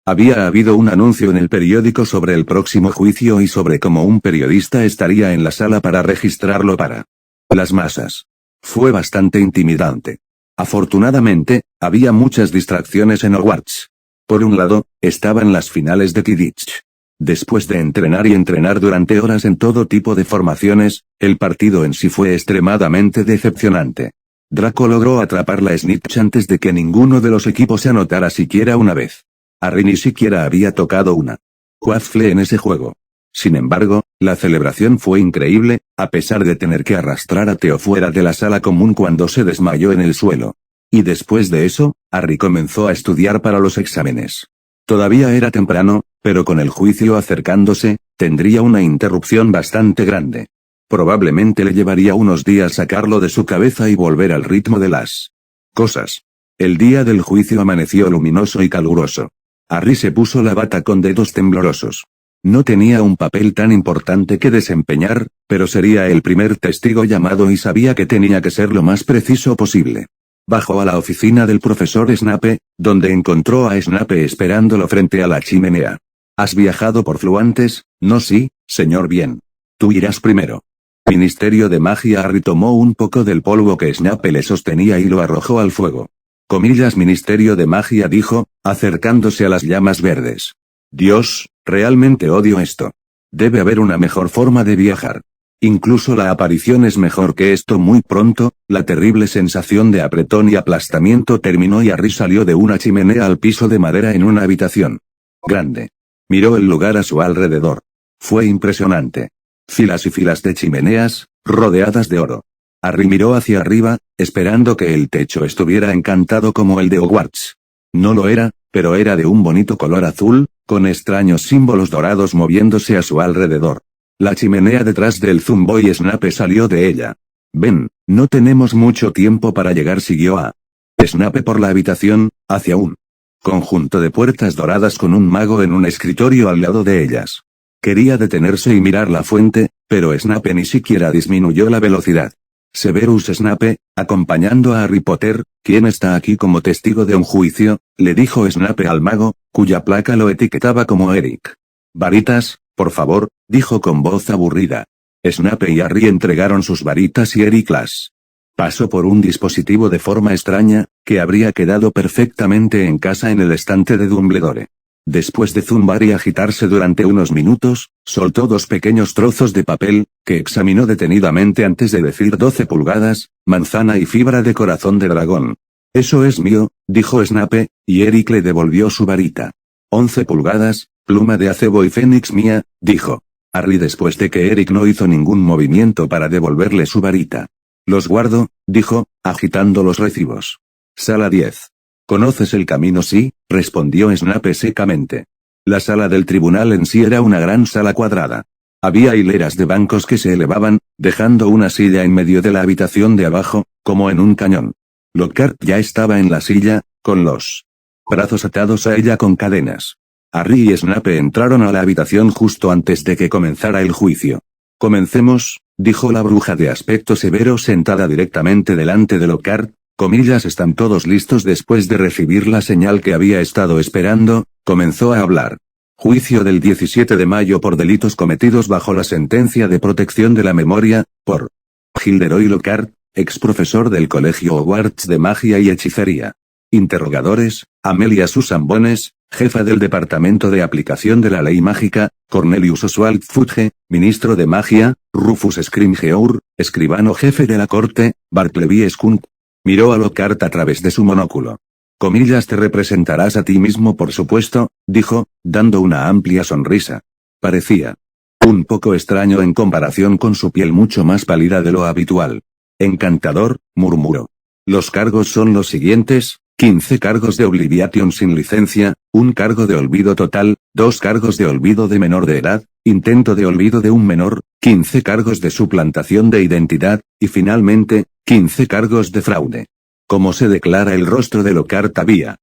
Había habido un anuncio en el periódico sobre el próximo juicio y sobre cómo un periodista estaría en la sala para registrarlo para las masas. Fue bastante intimidante. Afortunadamente, había muchas distracciones en Hogwarts. Por un lado, estaban las finales de Quidditch. Después de entrenar y entrenar durante horas en todo tipo de formaciones, el partido en sí fue extremadamente decepcionante. Draco logró atrapar la snitch antes de que ninguno de los equipos se anotara siquiera una vez. Harry ni siquiera había tocado una quaffle en ese juego. Sin embargo, la celebración fue increíble, a pesar de tener que arrastrar a Theo fuera de la sala común cuando se desmayó en el suelo. Y después de eso, Harry comenzó a estudiar para los exámenes. Todavía era temprano, pero con el juicio acercándose, tendría una interrupción bastante grande. Probablemente le llevaría unos días sacarlo de su cabeza y volver al ritmo de las cosas. El día del juicio amaneció luminoso y caluroso. Harry se puso la bata con dedos temblorosos. No tenía un papel tan importante que desempeñar, pero sería el primer testigo llamado y sabía que tenía que ser lo más preciso posible. Bajó a la oficina del profesor Snape, donde encontró a Snape esperándolo frente a la chimenea. ¿Has viajado por Fluantes? No, sí, señor, bien. Tú irás primero. Ministerio de Magia. Harry tomó un poco del polvo que Snape le sostenía y lo arrojó al fuego. Comillas, Ministerio de Magia, dijo, acercándose a las llamas verdes. Dios, realmente odio esto. Debe haber una mejor forma de viajar. Incluso la aparición es mejor que esto. Muy pronto, la terrible sensación de apretón y aplastamiento terminó y Harry salió de una chimenea al piso de madera en una habitación grande. Miró el lugar a su alrededor. Fue impresionante. Filas y filas de chimeneas, rodeadas de oro. Harry miró hacia arriba, esperando que el techo estuviera encantado como el de Hogwarts. No lo era, pero era de un bonito color azul, con extraños símbolos dorados moviéndose a su alrededor. La chimenea detrás del Zumbo y Snape salió de ella. Ven, no tenemos mucho tiempo para llegar, siguió a Snape por la habitación, hacia un conjunto de puertas doradas con un mago en un escritorio al lado de ellas. Quería detenerse y mirar la fuente, pero Snape ni siquiera disminuyó la velocidad. Severus Snape, acompañando a Harry Potter, ¿quién está aquí como testigo de un juicio?, le dijo Snape al mago, cuya placa lo etiquetaba como Eric. Varitas, por favor, dijo con voz aburrida. Snape y Harry entregaron sus varitas y Eric las pasó por un dispositivo de forma extraña, que habría quedado perfectamente en casa en el estante de Dumbledore. Después de zumbar y agitarse durante unos minutos, soltó 2 pequeños trozos de papel, que examinó detenidamente antes de decir 12 pulgadas, manzana y fibra de corazón de dragón. Eso es mío, dijo Snape, y Eric le devolvió su varita. 11 pulgadas, pluma de acebo y fénix mía, dijo Harry después de que Eric no hizo ningún movimiento para devolverle su varita. Los guardo, dijo, agitando los recibos. Sala 10. ¿Conoces el camino? Sí, respondió Snape secamente. La sala del tribunal en sí era una gran sala cuadrada. Había hileras de bancos que se elevaban, dejando una silla en medio de la habitación de abajo, como en un cañón. Lockhart ya estaba en la silla, con los brazos atados a ella con cadenas. Harry y Snape entraron a la habitación justo antes de que comenzara el juicio. Comencemos, dijo la bruja de aspecto severo sentada directamente delante de Lockhart. Comillas, están todos listos. Después de recibir la señal que había estado esperando, comenzó a hablar. Juicio del 17 de mayo por delitos cometidos bajo la sentencia de protección de la memoria, por Gilderoy Lockhart, ex profesor del Colegio Hogwarts de Magia y Hechicería. Interrogadores, Amelia Susan Bones, jefa del Departamento de Aplicación de la Ley Mágica, Cornelius Oswald Fudge, ministro de Magia, Rufus Scrimgeour, escribano jefe de la corte, Bartleby Skunt. Miró a Lockhart a través de su monóculo. Comillas, te representarás a ti mismo, por supuesto, dijo, dando una amplia sonrisa. Parecía un poco extraño en comparación con su piel mucho más pálida de lo habitual. Encantador, murmuró. Los cargos son los siguientes: 15 cargos de Obliviation sin licencia, 1 cargo de olvido total, 2 cargos de olvido de menor de edad, intento de olvido de un menor, 15 cargos de suplantación de identidad, y finalmente, 15 cargos de fraude. Como se declara, el rostro de Lockhart había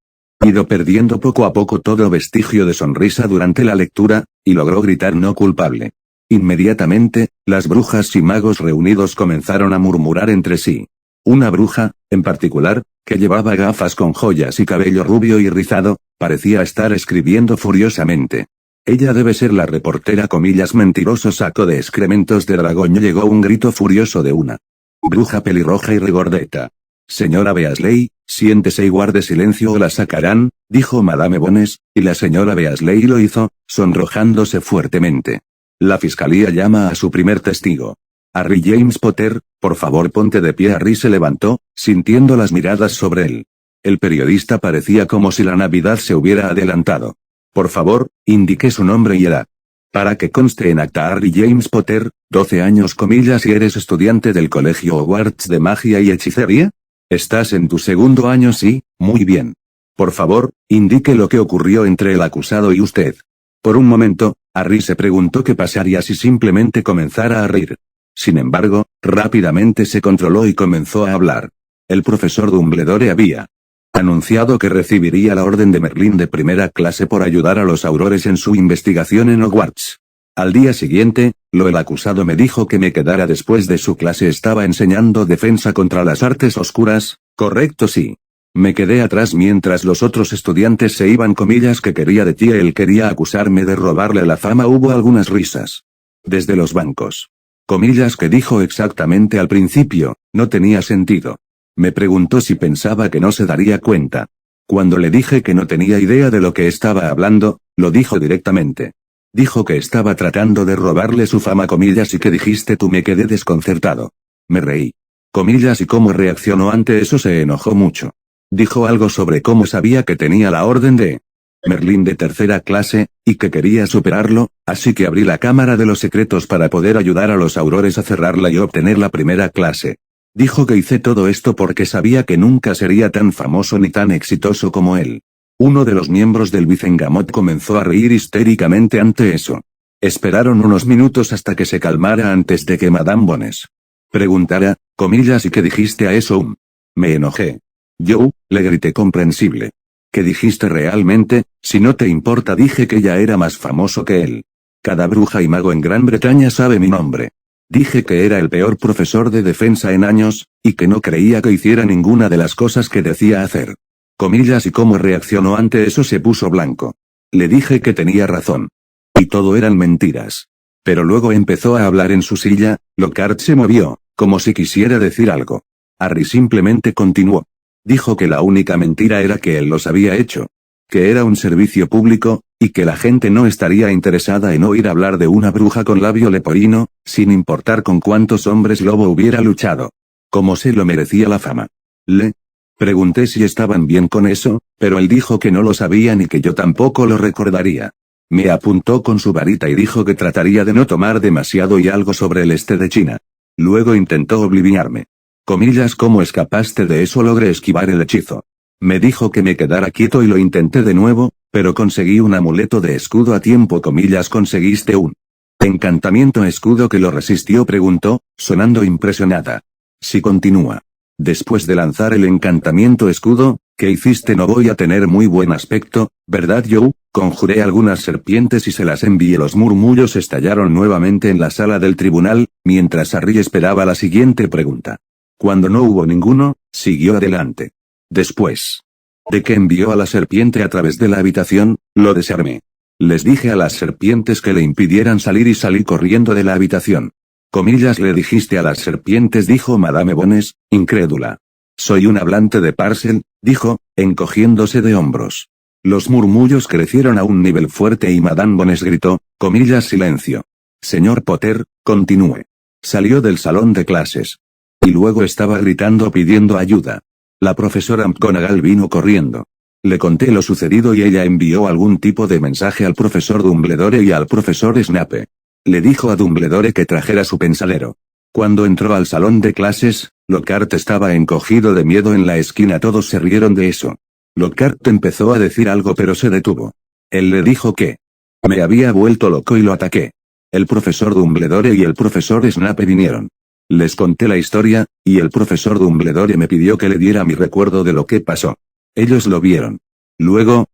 ido perdiendo poco a poco todo vestigio de sonrisa durante la lectura, y logró gritar no culpable. Inmediatamente, las brujas y magos reunidos comenzaron a murmurar entre sí. Una bruja, en particular, que llevaba gafas con joyas y cabello rubio y rizado, parecía estar escribiendo furiosamente. Ella debe ser la reportera, comillas, mentiroso saco de excrementos de dragón. Llegó un grito furioso de una bruja pelirroja y regordeta. Señora Weasley, siéntese y guarde silencio o la sacarán, dijo Madame Bones, y la señora Weasley lo hizo, sonrojándose fuertemente. La fiscalía llama a su primer testigo. Harry James Potter, por favor ponte de pie. Harry se levantó, sintiendo las miradas sobre él. El periodista parecía como si la Navidad se hubiera adelantado. Por favor, indique su nombre y edad. Para que conste en acta, Harry James Potter, 12 años comillas, y eres estudiante del colegio Hogwarts de magia y hechicería. Estás en tu segundo año, sí, muy bien. Por favor, indique lo que ocurrió entre el acusado y usted. Por un momento, Harry se preguntó qué pasaría si simplemente comenzara a reír. Sin embargo, rápidamente se controló y comenzó a hablar. El profesor Dumbledore había anunciado que recibiría la orden de Merlín de primera clase por ayudar a los aurores en su investigación en Hogwarts. Al día siguiente, el acusado me dijo que me quedara después de su clase. Estaba enseñando defensa contra las artes oscuras, ¿correcto? Sí. Me quedé atrás mientras los otros estudiantes se iban comillas. ¿Qué quería de ti? Él quería acusarme de robarle la fama. Hubo algunas risas desde los bancos. Comillas, que dijo exactamente al principio, no tenía sentido. Me preguntó si pensaba que no se daría cuenta. Cuando le dije que no tenía idea de lo que estaba hablando, lo dijo directamente. Dijo que estaba tratando de robarle su fama comillas. ¿Y qué dijiste tú? Me quedé desconcertado. Me reí. Comillas, ¿y cómo reaccionó ante eso? Se enojó mucho. Dijo algo sobre cómo sabía que tenía la orden de Merlín de tercera clase, y que quería superarlo, así que abrí la cámara de los secretos para poder ayudar a los aurores a cerrarla y obtener la primera clase. Dijo que hice todo esto porque sabía que nunca sería tan famoso ni tan exitoso como él. Uno de los miembros del Vicengamot comenzó a reír histéricamente ante eso. Esperaron unos minutos hasta que se calmara antes de que Madame Bones preguntara, comillas, ¿y qué dijiste a eso? Me enojé. Yo, le grité comprensible. ¿Qué dijiste realmente? Si no te importa, dije que ya era más famoso que él. Cada bruja y mago en Gran Bretaña sabe mi nombre. Dije que era el peor profesor de defensa en años, y que no creía que hiciera ninguna de las cosas que decía hacer. Comillas, ¿y cómo reaccionó ante eso? Se puso blanco. Le dije que tenía razón. Y todo eran mentiras. Pero luego empezó a hablar en su silla. Lockhart se movió, como si quisiera decir algo. Harry simplemente continuó. Dijo que la única mentira era que él los había hecho. Que era un servicio público, y que la gente no estaría interesada en oír hablar de una bruja con labio leporino, sin importar con cuántos hombres lobo hubiera luchado. Como se lo merecía la fama. Le pregunté si estaban bien con eso, pero él dijo que no lo sabían y que yo tampoco lo recordaría. Me apuntó con su varita y dijo que trataría de no tomar demasiado y algo sobre el este de China. Luego intentó obliviarme. Comillas, ¿cómo escapaste de eso? Logré esquivar el hechizo. Me dijo que me quedara quieto y lo intenté de nuevo, pero conseguí un amuleto de escudo a tiempo. Comillas, ¿conseguiste un encantamiento escudo que lo resistió? Preguntó, sonando impresionada. Sí, continúa. Después de lanzar el encantamiento escudo, ¿qué hiciste? No voy a tener muy buen aspecto, ¿verdad? Yo conjuré algunas serpientes y se las envié. Los murmullos estallaron nuevamente en la sala del tribunal, mientras Harry esperaba la siguiente pregunta. Cuando no hubo ninguno, siguió adelante. Después de que envió a la serpiente a través de la habitación, lo desarmé. Les dije a las serpientes que le impidieran salir y salí corriendo de la habitación. Comillas, le dijiste a las serpientes, dijo Madame Bones, incrédula. Soy un hablante de Parcel, dijo, encogiéndose de hombros. Los murmullos crecieron a un nivel fuerte y Madame Bones gritó, comillas, silencio. Señor Potter, continúe. Salió del salón de clases. Y luego estaba gritando pidiendo ayuda. La profesora McGonagall vino corriendo. Le conté lo sucedido y ella envió algún tipo de mensaje al profesor Dumbledore y al profesor Snape. Le dijo a Dumbledore que trajera su pensadero. Cuando entró al salón de clases, Lockhart estaba encogido de miedo en la esquina. Todos se rieron de eso. Lockhart empezó a decir algo pero se detuvo. Él le dijo que me había vuelto loco y lo ataqué. El profesor Dumbledore y el profesor Snape vinieron. Les conté la historia, y el profesor Dumbledore me pidió que le diera mi recuerdo de lo que pasó. Ellos lo vieron. Luego,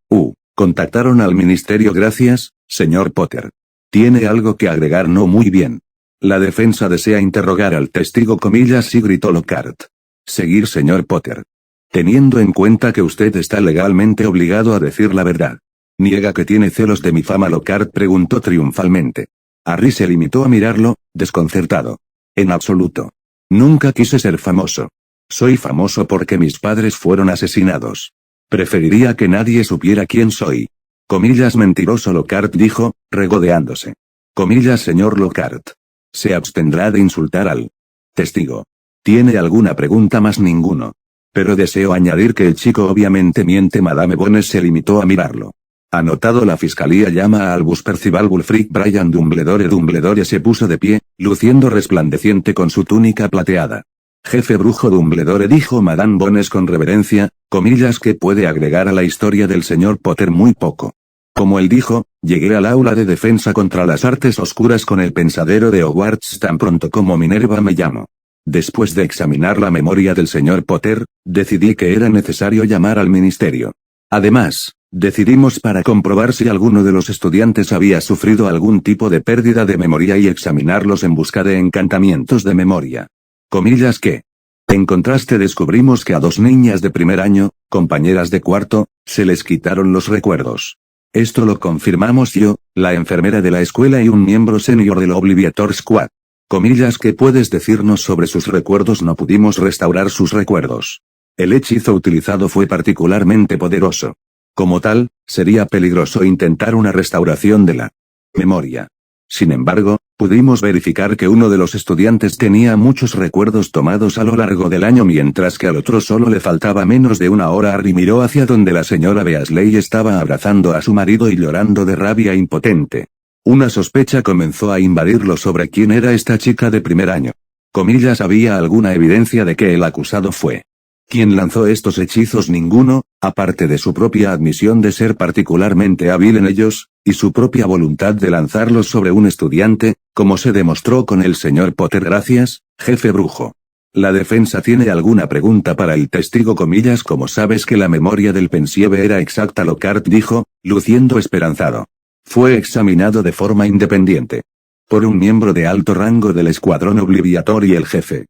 contactaron al ministerio. Gracias, señor Potter. ¿Tiene algo que agregar? No, muy bien. La defensa desea interrogar al testigo, comillas, sí, gritó Lockhart. Seguir, señor Potter. Teniendo en cuenta que usted está legalmente obligado a decir la verdad. ¿Niega que tiene celos de mi fama? Lockhart preguntó triunfalmente. Harry se limitó a mirarlo, desconcertado. En absoluto. Nunca quise ser famoso. Soy famoso porque mis padres fueron asesinados. Preferiría que nadie supiera quién soy. Comillas, mentiroso, Lockhart dijo, regodeándose. Comillas, señor Lockhart. Se abstendrá de insultar al testigo. ¿Tiene alguna pregunta más? Ninguno. Pero deseo añadir que el chico obviamente miente. Madame Bones se limitó a mirarlo. Anotado. La fiscalía llama a Albus Percival Wulfric Brian Dumbledore. Dumbledore se puso de pie, luciendo resplandeciente con su túnica plateada. Jefe brujo Dumbledore, dijo Madame Bones con reverencia, comillas, que puede agregar a la historia del señor Potter muy poco. Como él dijo, llegué al aula de defensa contra las artes oscuras con el pensadero de Hogwarts tan pronto como Minerva me llamó. Después de examinar la memoria del señor Potter, decidí que era necesario llamar al ministerio. Además, decidimos para comprobar si alguno de los estudiantes había sufrido algún tipo de pérdida de memoria y examinarlos en busca de encantamientos de memoria. Comillas que. En contraste descubrimos que a 2 niñas de primer año, compañeras de cuarto, se les quitaron los recuerdos. Esto lo confirmamos yo, la enfermera de la escuela y un miembro senior del Obliviator Squad. Comillas, ¿qué puedes decirnos sobre sus recuerdos? No pudimos restaurar sus recuerdos. El hechizo utilizado fue particularmente poderoso. Como tal, sería peligroso intentar una restauración de la memoria. Sin embargo, pudimos verificar que uno de los estudiantes tenía muchos recuerdos tomados a lo largo del año mientras que al otro solo le faltaba menos de 1 hora. Harry miró hacia donde la señora Weasley estaba abrazando a su marido y llorando de rabia impotente. Una sospecha comenzó a invadirlo sobre quién era esta chica de primer año. Comillas, ¿había alguna evidencia de que el acusado fue quien lanzó estos hechizos? Ninguno, aparte de su propia admisión de ser particularmente hábil en ellos, y su propia voluntad de lanzarlos sobre un estudiante, como se demostró con el señor Potter. Gracias, jefe brujo. ¿La defensa tiene alguna pregunta para el testigo? Comillas, ¿cómo sabes que la memoria del pensieve era exacta? Lockhart dijo, luciendo esperanzado. Fue examinado de forma independiente por un miembro de alto rango del escuadrón Obliviator y el jefe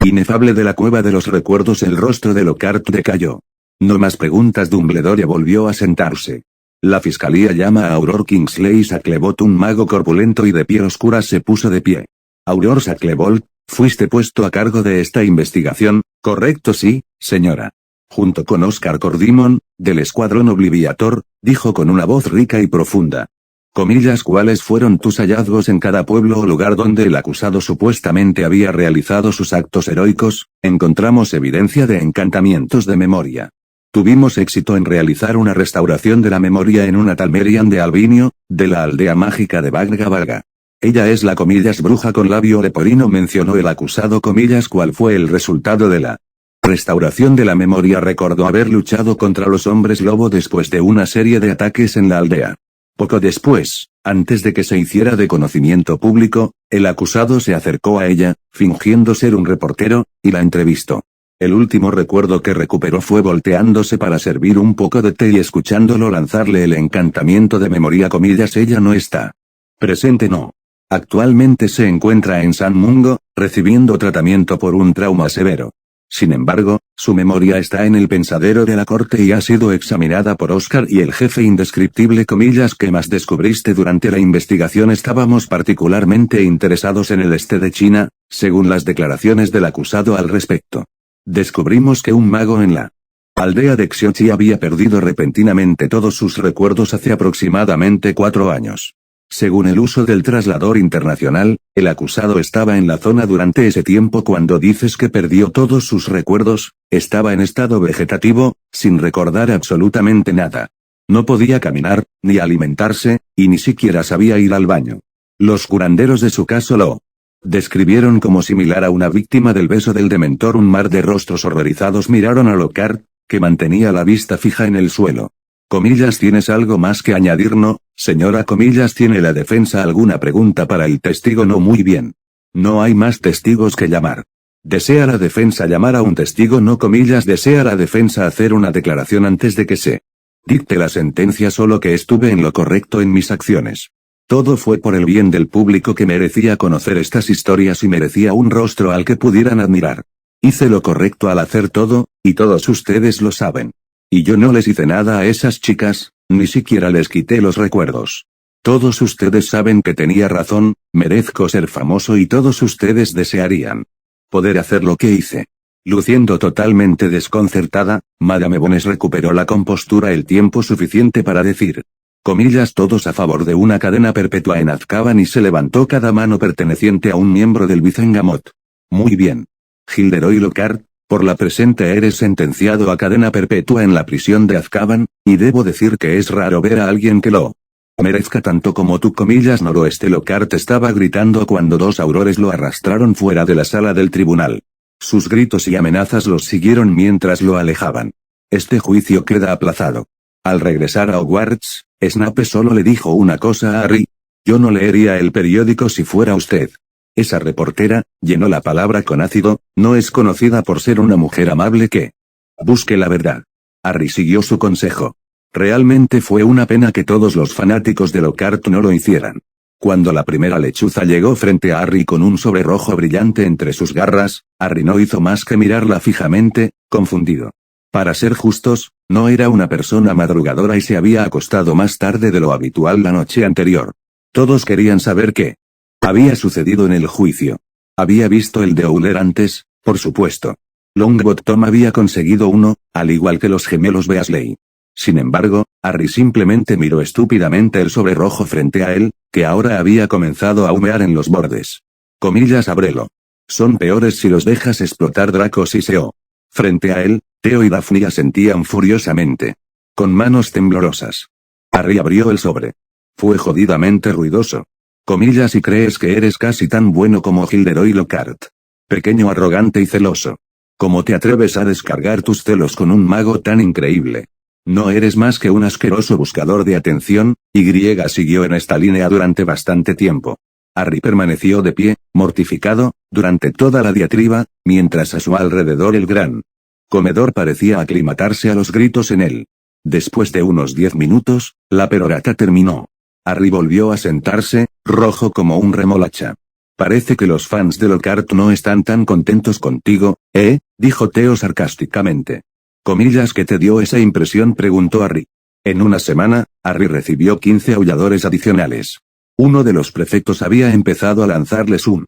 inefable de la cueva de los recuerdos. El rostro de Lockhart decayó. No más preguntas. Dumbledore volvió a sentarse. La fiscalía llama a Auror Kingsley Shacklebolt. Un mago corpulento y de piel oscura se puso de pie. Auror Shacklebolt, fuiste puesto a cargo de esta investigación, ¿correcto? Sí, señora. Junto con Oscar Cordimon, del escuadrón Obliviator, dijo con una voz rica y profunda. Comillas, ¿cuáles fueron tus hallazgos en cada pueblo o lugar donde el acusado supuestamente había realizado sus actos heroicos? Encontramos evidencia de encantamientos de memoria. Tuvimos éxito en realizar una restauración de la memoria en una tal Merian de Albinio, de la aldea mágica de Bagga Vaga. Ella es la comillas bruja con labio leporino, mencionó el acusado. Comillas, ¿cuál fue el resultado de la restauración de la memoria? Recordó haber luchado contra los hombres lobo después de una serie de ataques en la aldea. Poco después, antes de que se hiciera de conocimiento público, el acusado se acercó a ella, fingiendo ser un reportero, y la entrevistó. El último recuerdo que recuperó fue volteándose para servir un poco de té y escuchándolo lanzarle el encantamiento de memoria. Comillas, ella no está presente. No. Actualmente se encuentra en San Mungo, recibiendo tratamiento por un trauma severo. Sin embargo, su memoria está en el pensadero de la corte y ha sido examinada por Oscar y el jefe indescriptible. Comillas, ¿qué más descubriste durante la investigación? Estábamos particularmente interesados en el este de China, según las declaraciones del acusado al respecto. Descubrimos que un mago en la aldea de Xiochi había perdido repentinamente todos sus recuerdos hace aproximadamente 4 años. Según el uso del traslador internacional, el acusado estaba en la zona durante ese tiempo. Cuando dices que perdió todos sus recuerdos, estaba en estado vegetativo, sin recordar absolutamente nada. No podía caminar, ni alimentarse, y ni siquiera sabía ir al baño. Los curanderos de su caso lo describieron como similar a una víctima del beso del dementor. Un mar de rostros horrorizados miraron a Lockhart, que mantenía la vista fija en el suelo. Comillas, ¿tienes algo más que añadir? No, señora. Comillas, ¿tiene la defensa alguna pregunta para el testigo? No. Muy bien. No hay más testigos que llamar. ¿Desea la defensa llamar a un testigo? No. Comillas, ¿desea la defensa hacer una declaración antes de que se dicte la sentencia? Solo que estuve en lo correcto en mis acciones. Todo fue por el bien del público que merecía conocer estas historias y merecía un rostro al que pudieran admirar. Hice lo correcto al hacer todo, y todos ustedes lo saben. Y yo no les hice nada a esas chicas, ni siquiera les quité los recuerdos. Todos ustedes saben que tenía razón, merezco ser famoso y todos ustedes desearían poder hacer lo que hice. Luciendo totalmente desconcertada, Madame Bones recuperó la compostura el tiempo suficiente para decir. Comillas, todos a favor de una cadena perpetua en Azkaban, y se levantó cada mano perteneciente a un miembro del Vicengamot. Muy bien. Gilderoy Lockhart, por la presente eres sentenciado a cadena perpetua en la prisión de Azkaban, Y debo decir que es raro ver a alguien que lo merezca tanto como tú, comillas, noroeste. Lockhart estaba gritando cuando dos aurores lo arrastraron fuera de la sala del tribunal. Sus gritos y amenazas los siguieron mientras lo alejaban. Este juicio queda aplazado. Al regresar a Hogwarts, Snape solo le dijo una cosa a Harry: yo no leería el periódico si fuera usted. Esa reportera, llenó la palabra con ácido, no es conocida por ser una mujer amable que busque la verdad. Harry siguió su consejo. Realmente fue una pena que todos los fanáticos de Lockhart no lo hicieran. Cuando la primera lechuza llegó frente a Harry con un sobre rojo brillante entre sus garras, Harry no hizo más que mirarla fijamente, confundido. Para ser justos, no era una persona madrugadora y se había acostado más tarde de lo habitual la noche anterior. Todos querían saber qué había sucedido en el juicio. Había visto el de Owler antes, por supuesto. Longbottom había conseguido uno, al igual que los gemelos Weasley. Sin embargo, Harry simplemente miró estúpidamente el sobre rojo frente a él, que ahora había comenzado a humear en los bordes. Comillas, ábrelo. Son peores si los dejas explotar, Draco siseó. Frente a él, Theo y Daphne asentían furiosamente. Con manos temblorosas. Harry abrió el sobre. Fue jodidamente ruidoso. Comillas, y crees que eres casi tan bueno como Gilderoy Lockhart. Pequeño, arrogante y celoso. ¿Cómo te atreves a descargar tus celos con un mago tan increíble? No eres más que un asqueroso buscador de atención. Y siguió en esta línea durante bastante tiempo. Harry permaneció de pie, mortificado, durante toda la diatriba, mientras a su alrededor el gran comedor parecía aclimatarse a los gritos en él. Después de unos 10 minutos, la perorata terminó. Harry volvió a sentarse, rojo como un remolacha. Parece que los fans de Lockhart no están tan contentos contigo, ¿eh? Dijo Theo sarcásticamente. Comillas, ¿qué te dio esa impresión?, preguntó Harry. En una semana, Harry recibió 15 aulladores adicionales. Uno de los prefectos había empezado a lanzarles un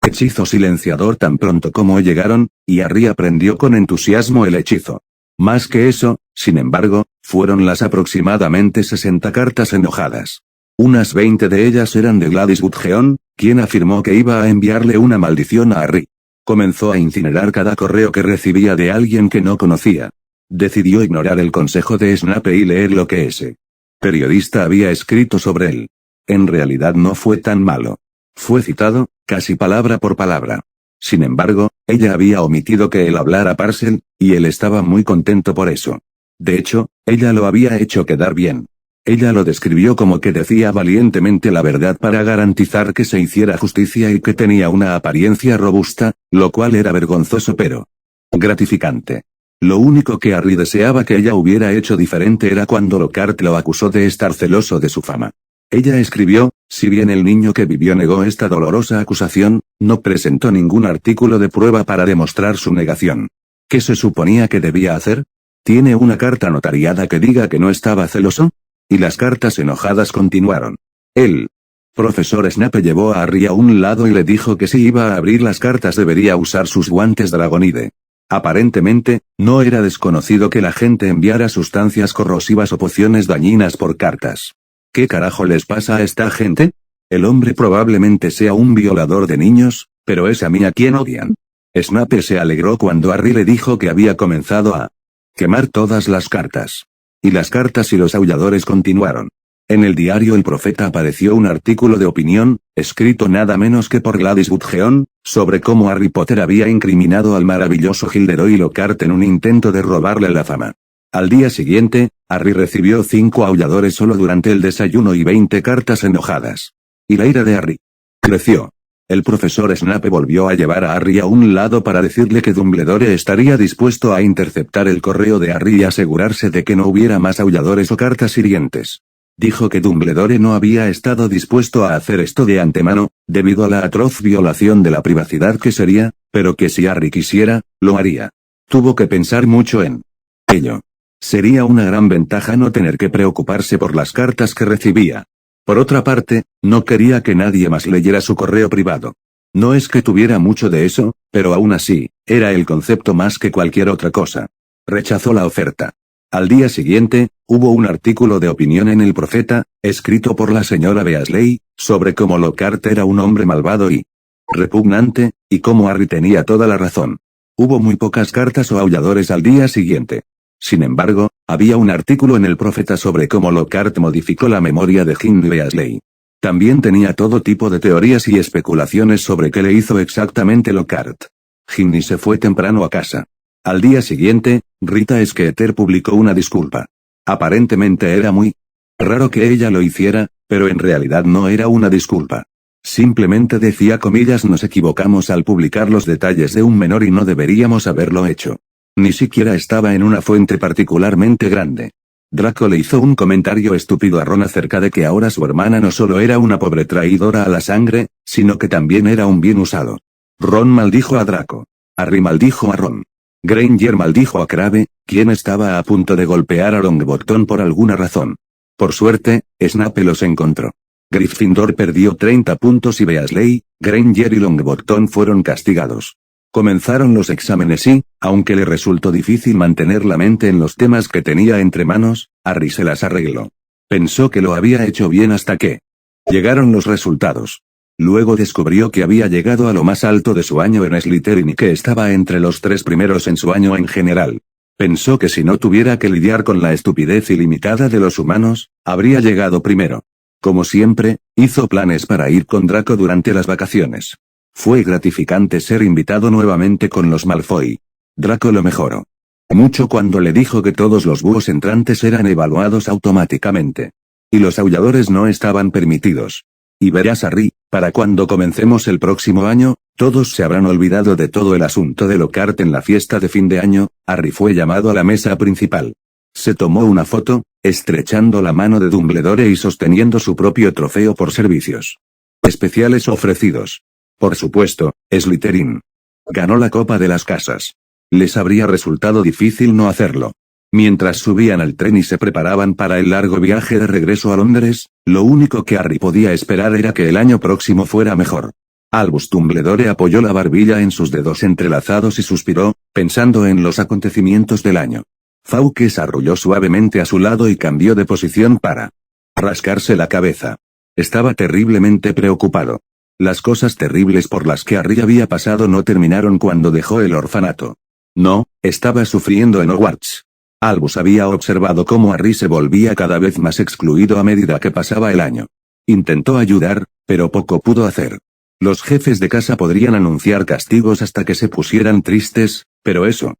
hechizo silenciador tan pronto como llegaron, y Harry aprendió con entusiasmo el hechizo. Más que eso, sin embargo, fueron las aproximadamente 60 cartas enojadas. Unas 20 de ellas eran de Gladys Gudgeon, quien afirmó que iba a enviarle una maldición a Harry. Comenzó a incinerar cada correo que recibía de alguien que no conocía. Decidió ignorar el consejo de Snape y leer lo que ese periodista había escrito sobre él. En realidad no fue tan malo. Fue citado, casi palabra por palabra. Sin embargo, ella había omitido que él hablara a Parcel, y él estaba muy contento por eso. De hecho, ella lo había hecho quedar bien. Ella lo describió como que decía valientemente la verdad para garantizar que se hiciera justicia y que tenía una apariencia robusta, lo cual era vergonzoso pero gratificante. Lo único que Harry deseaba que ella hubiera hecho diferente era cuando Lockhart lo acusó de estar celoso de su fama. Ella escribió: si bien el niño que vivió negó esta dolorosa acusación, no presentó ningún artículo de prueba para demostrar su negación. ¿Qué se suponía que debía hacer? ¿Tiene una carta notariada que diga que no estaba celoso? Y las cartas enojadas continuaron. El profesor Snape llevó a Harry a un lado y le dijo que si iba a abrir las cartas debería usar sus guantes dragonide. Aparentemente, no era desconocido que la gente enviara sustancias corrosivas o pociones dañinas por cartas. ¿Qué carajo les pasa a esta gente? El hombre probablemente sea un violador de niños, pero es a mí a quien odian. Snape se alegró cuando Harry le dijo que había comenzado a quemar todas las cartas. Y las cartas y los aulladores continuaron. En el diario El Profeta apareció un artículo de opinión, escrito nada menos que por Gladys Gudgeon, sobre cómo Harry Potter había incriminado al maravilloso Gilderoy Lockhart en un intento de robarle la fama. Al día siguiente, Harry recibió 5 aulladores solo durante el desayuno y 20 cartas enojadas. Y la ira de Harry creció. El profesor Snape volvió a llevar a Harry a un lado para decirle que Dumbledore estaría dispuesto a interceptar el correo de Harry y asegurarse de que no hubiera más aulladores o cartas hirientes. Dijo que Dumbledore no había estado dispuesto a hacer esto de antemano, debido a la atroz violación de la privacidad que sería, pero que si Harry quisiera, lo haría. Tuvo que pensar mucho en ello. Sería una gran ventaja no tener que preocuparse por las cartas que recibía. Por otra parte, no quería que nadie más leyera su correo privado. No es que tuviera mucho de eso, pero aún así, era el concepto más que cualquier otra cosa. Rechazó la oferta. Al día siguiente, hubo un artículo de opinión en El Profeta, escrito por la señora Weasley, sobre cómo Lockhart era un hombre malvado y repugnante, y cómo Harry tenía toda la razón. Hubo muy pocas cartas o aulladores al día siguiente. Sin embargo, había un artículo en el Profeta sobre cómo Lockhart modificó la memoria de Ginny Weasley. También tenía todo tipo de teorías y especulaciones sobre qué le hizo exactamente Lockhart. Ginny se fue temprano a casa. Al día siguiente, Rita Skeeter publicó una disculpa. Aparentemente era muy raro que ella lo hiciera, pero en realidad no era una disculpa. Simplemente decía comillas: nos equivocamos al publicar los detalles de un menor y no deberíamos haberlo hecho. Ni siquiera estaba en una fuente particularmente grande. Draco le hizo un comentario estúpido a Ron acerca de que ahora su hermana no solo era una pobre traidora a la sangre, sino que también era un bien usado. Ron maldijo a Draco. Harry maldijo a Ron. Granger maldijo a Crabbe, quien estaba a punto de golpear a Longbottom por alguna razón. Por suerte, Snape los encontró. Gryffindor perdió 30 puntos y Weasley, Granger y Longbottom fueron castigados. Comenzaron los exámenes y, aunque le resultó difícil mantener la mente en los temas que tenía entre manos, Harry se las arregló. Pensó que lo había hecho bien hasta que llegaron los resultados. Luego descubrió que había llegado a lo más alto de su año en Slytherin y que estaba entre los 3 primeros en su año en general. Pensó que si no tuviera que lidiar con la estupidez ilimitada de los humanos, habría llegado primero. Como siempre, hizo planes para ir con Draco durante las vacaciones. Fue gratificante ser invitado nuevamente con los Malfoy. Draco lo mejoró mucho cuando le dijo que todos los búhos entrantes eran evaluados automáticamente. Y los aulladores no estaban permitidos. Y verás, Harry, para cuando comencemos el próximo año, todos se habrán olvidado de todo el asunto de Lockhart en la fiesta de fin de año. Harry fue llamado a la mesa principal. Se tomó una foto, estrechando la mano de Dumbledore y sosteniendo su propio trofeo por servicios especiales ofrecidos. Por supuesto, Slytherin ganó la Copa de las Casas. Les habría resultado difícil no hacerlo. Mientras subían al tren y se preparaban para el largo viaje de regreso a Londres, lo único que Harry podía esperar era que el año próximo fuera mejor. Albus Dumbledore apoyó la barbilla en sus dedos entrelazados y suspiró, pensando en los acontecimientos del año. Fawkes arrulló suavemente a su lado y cambió de posición para rascarse la cabeza. Estaba terriblemente preocupado. Las cosas terribles por las que Harry había pasado no terminaron cuando dejó el orfanato. No, estaba sufriendo en Hogwarts. Albus había observado cómo Harry se volvía cada vez más excluido a medida que pasaba el año. Intentó ayudar, pero poco pudo hacer. Los jefes de casa podrían anunciar castigos hasta que se pusieran tristes, pero eso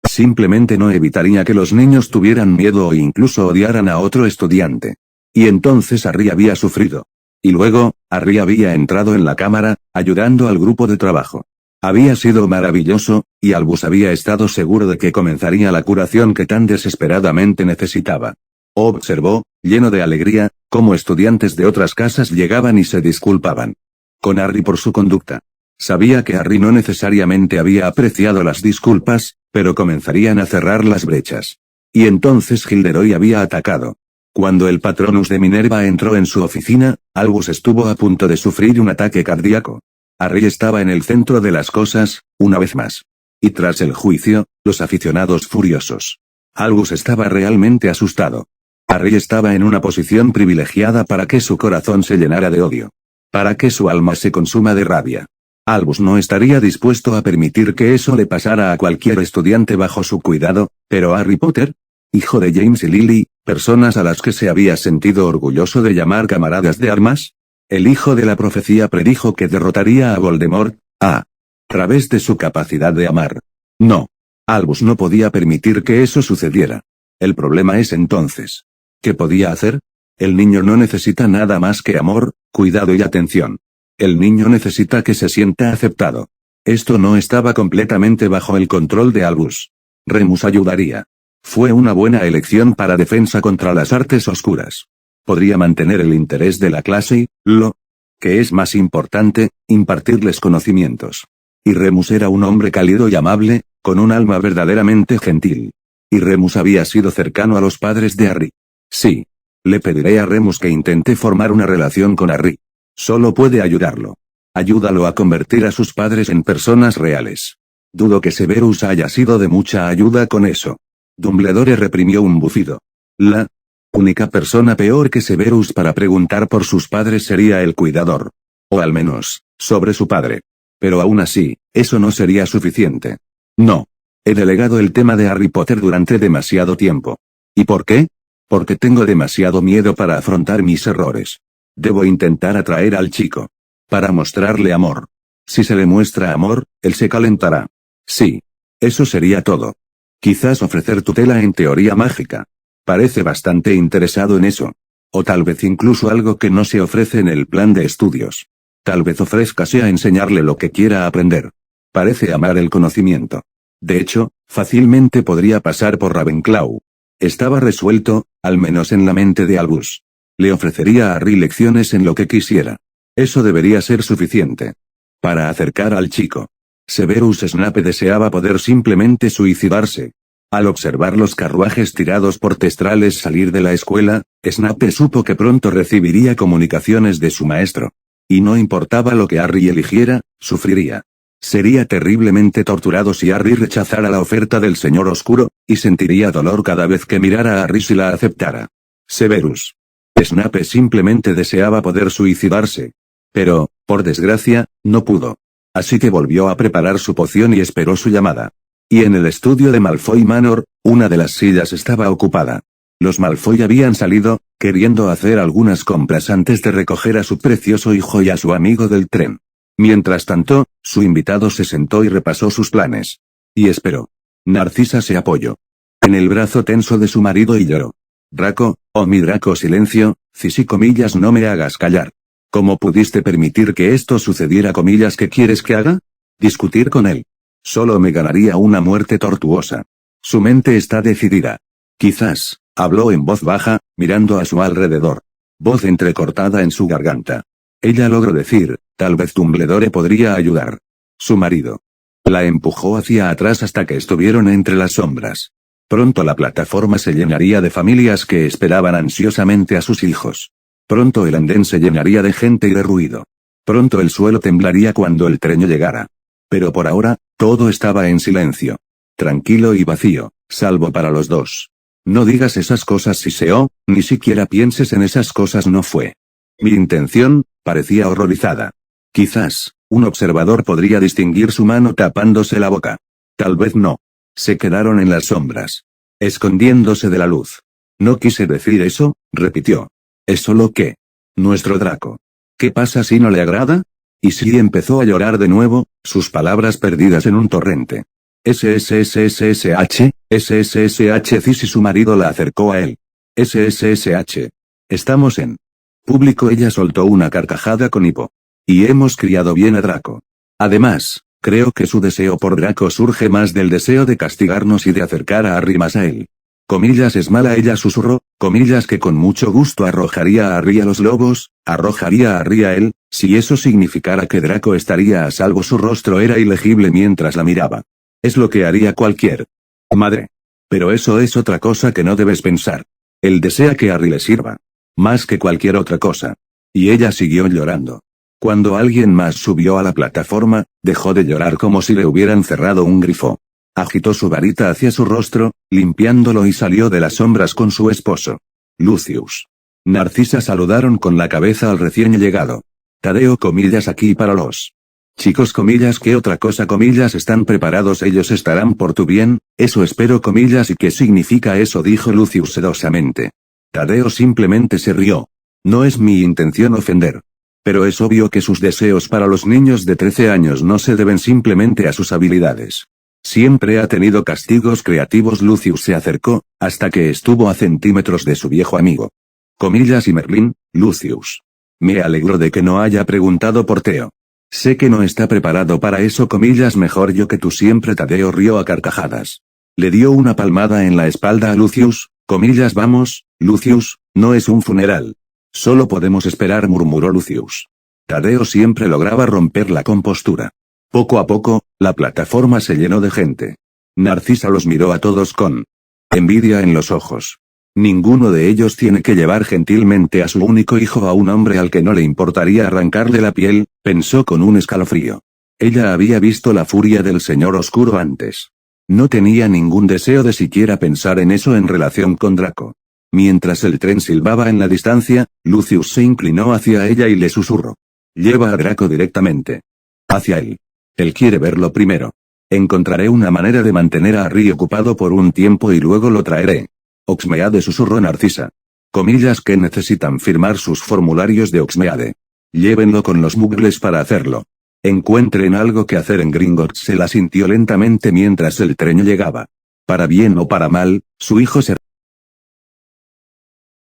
simplemente no evitaría que los niños tuvieran miedo o incluso odiaran a otro estudiante. Y entonces Harry había sufrido. Y luego, Harry había entrado en la cámara, ayudando al grupo de trabajo. Había sido maravilloso, y Albus había estado seguro de que comenzaría la curación que tan desesperadamente necesitaba. Observó, lleno de alegría, cómo estudiantes de otras casas llegaban y se disculpaban con Harry por su conducta. Sabía que Harry no necesariamente había apreciado las disculpas, pero comenzarían a cerrar las brechas. Y entonces Gilderoy había atacado. Cuando el Patronus de Minerva entró en su oficina, Albus estuvo a punto de sufrir un ataque cardíaco. Harry estaba en el centro de las cosas, una vez más. Y tras el juicio, los aficionados furiosos. Albus estaba realmente asustado. Harry estaba en una posición privilegiada para que su corazón se llenara de odio. Para que su alma se consuma de rabia. Albus no estaría dispuesto a permitir que eso le pasara a cualquier estudiante bajo su cuidado, pero Harry Potter, hijo de James y Lily, personas a las que se había sentido orgulloso de llamar camaradas de armas, el hijo de la profecía predijo que derrotaría a Voldemort, a través de su capacidad de amar. No. Albus no podía permitir que eso sucediera. El problema es entonces, ¿qué podía hacer? El niño no necesita nada más que amor, cuidado y atención. El niño necesita que se sienta aceptado. Esto no estaba completamente bajo el control de Albus. Remus ayudaría. Fue una buena elección para defensa contra las artes oscuras. Podría mantener el interés de la clase y, lo que es más importante, impartirles conocimientos. Y Remus era un hombre cálido y amable, con un alma verdaderamente gentil. Y Remus había sido cercano a los padres de Harry. Sí. Le pediré a Remus que intente formar una relación con Harry. Solo puede ayudarlo. Ayúdalo a convertir a sus padres en personas reales. Dudo que Severus haya sido de mucha ayuda con eso. Dumbledore reprimió un bufido. La única persona peor que Severus para preguntar por sus padres sería el cuidador. O al menos, sobre su padre. Pero aún así, eso no sería suficiente. No. He delegado el tema de Harry Potter durante demasiado tiempo. ¿Y por qué? Porque tengo demasiado miedo para afrontar mis errores. Debo intentar atraer al chico. Para mostrarle amor. Si se le muestra amor, él se calentará. Sí. Eso sería todo. Quizás ofrecer tutela en teoría mágica. Parece bastante interesado en eso. O tal vez incluso algo que no se ofrece en el plan de estudios. Tal vez ofrézcase a enseñarle lo que quiera aprender. Parece amar el conocimiento. De hecho, fácilmente podría pasar por Ravenclaw. Estaba resuelto, al menos en la mente de Albus. Le ofrecería a Harry lecciones en lo que quisiera. Eso debería ser suficiente. Para acercar al chico. Severus Snape deseaba poder simplemente suicidarse. Al observar los carruajes tirados por testrales salir de la escuela, Snape supo que pronto recibiría comunicaciones de su maestro. Y no importaba lo que Harry eligiera, sufriría. Sería terriblemente torturado si Harry rechazara la oferta del Señor Oscuro, y sentiría dolor cada vez que mirara a Harry si la aceptara. Severus. Snape simplemente deseaba poder suicidarse. Pero, por desgracia, no pudo. Así que volvió a preparar su poción y esperó su llamada. Y en el estudio de Malfoy Manor, una de las sillas estaba ocupada. Los Malfoy habían salido, queriendo hacer algunas compras antes de recoger a su precioso hijo y a su amigo del tren. Mientras tanto, su invitado se sentó y repasó sus planes. Y esperó. Narcisa se apoyó en el brazo tenso de su marido y lloró. Draco, oh mi Draco, silencio, comillas, no me hagas callar. ¿Cómo pudiste permitir que esto sucediera, comillas? ¿Qué quieres que haga? Discutir con él. Solo me ganaría una muerte tortuosa. Su mente está decidida. Quizás, habló en voz baja, mirando a su alrededor. Voz entrecortada en su garganta. Ella logró decir, tal vez Dumbledore podría ayudar. Su marido. La empujó hacia atrás hasta que estuvieron entre las sombras. Pronto la plataforma se llenaría de familias que esperaban ansiosamente a sus hijos. Pronto el andén se llenaría de gente y de ruido. Pronto el suelo temblaría cuando el tren llegara. Pero por ahora, todo estaba en silencio. Tranquilo y vacío, salvo para los dos. No digas esas cosas, Siseo, ni siquiera pienses en esas cosas, no fue mi intención. Parecía horrorizada. Quizás, un observador podría distinguir su mano tapándose la boca. Tal vez no. Se quedaron en las sombras. Escondiéndose de la luz. No quise decir eso, repitió. Es solo que. Nuestro Draco. ¿Qué pasa si no le agrada? Y si empezó a llorar de nuevo, sus palabras perdidas en un torrente. SSSSH, Cis, y su marido la acercó a él. SSSH. Estamos en público. Ella soltó una carcajada con hipo. Y hemos criado bien a Draco. Además, creo que su deseo por Draco surge más del deseo de castigarnos y de acercar a Harry más a él. Comillas, es mala, ella susurró, comillas, que con mucho gusto arrojaría a Harry a los lobos, arrojaría a Harry a él, si eso significara que Draco estaría a salvo. Su rostro era ilegible mientras la miraba. Es lo que haría cualquier madre. Pero eso es otra cosa que no debes pensar. Él desea que Harry le sirva. Más que cualquier otra cosa. Y ella siguió llorando. Cuando alguien más subió a la plataforma, dejó de llorar como si le hubieran cerrado un grifo. Agitó su varita hacia su rostro, limpiándolo, y salió de las sombras con su esposo. Lucius. Narcisa saludaron con la cabeza al recién llegado. Tadeo, comillas, aquí para los chicos, comillas, ¿qué otra cosa, comillas? ¿Están preparados? Ellos estarán por tu bien, eso espero, comillas. ¿Y qué significa eso?, dijo Lucius sedosamente. Tadeo simplemente se rió. No es mi intención ofender. Pero es obvio que sus deseos para los niños de 13 años no se deben simplemente a sus habilidades. Siempre ha tenido castigos creativos. Lucius se acercó, hasta que estuvo a centímetros de su viejo amigo. Comillas, y Merlín, Lucius. Me alegro de que no haya preguntado por Theo. Sé que no está preparado para eso, comillas, mejor yo que tú siempre. Tadeo rió a carcajadas. Le dio una palmada en la espalda a Lucius, comillas, vamos, Lucius, no es un funeral. Solo podemos esperar, murmuró Lucius. Tadeo siempre lograba romper la compostura. Poco a poco, la plataforma se llenó de gente. Narcisa los miró a todos con envidia en los ojos. Ninguno de ellos tiene que llevar gentilmente a su único hijo a un hombre al que no le importaría arrancarle la piel, pensó con un escalofrío. Ella había visto la furia del Señor Oscuro antes. No tenía ningún deseo de siquiera pensar en eso en relación con Draco. Mientras el tren silbaba en la distancia, Lucius se inclinó hacia ella y le susurró. Lleva a Draco directamente hacia él. Él quiere verlo primero. Encontraré una manera de mantener a Harry ocupado por un tiempo y luego lo traeré. Oxmeade, susurró Narcisa. Comillas que necesitan firmar sus formularios de Oxmeade. Llévenlo con los muggles para hacerlo. Encuentren algo que hacer en Gringotts. Se la sintió lentamente mientras el tren llegaba. Para bien o para mal, su hijo se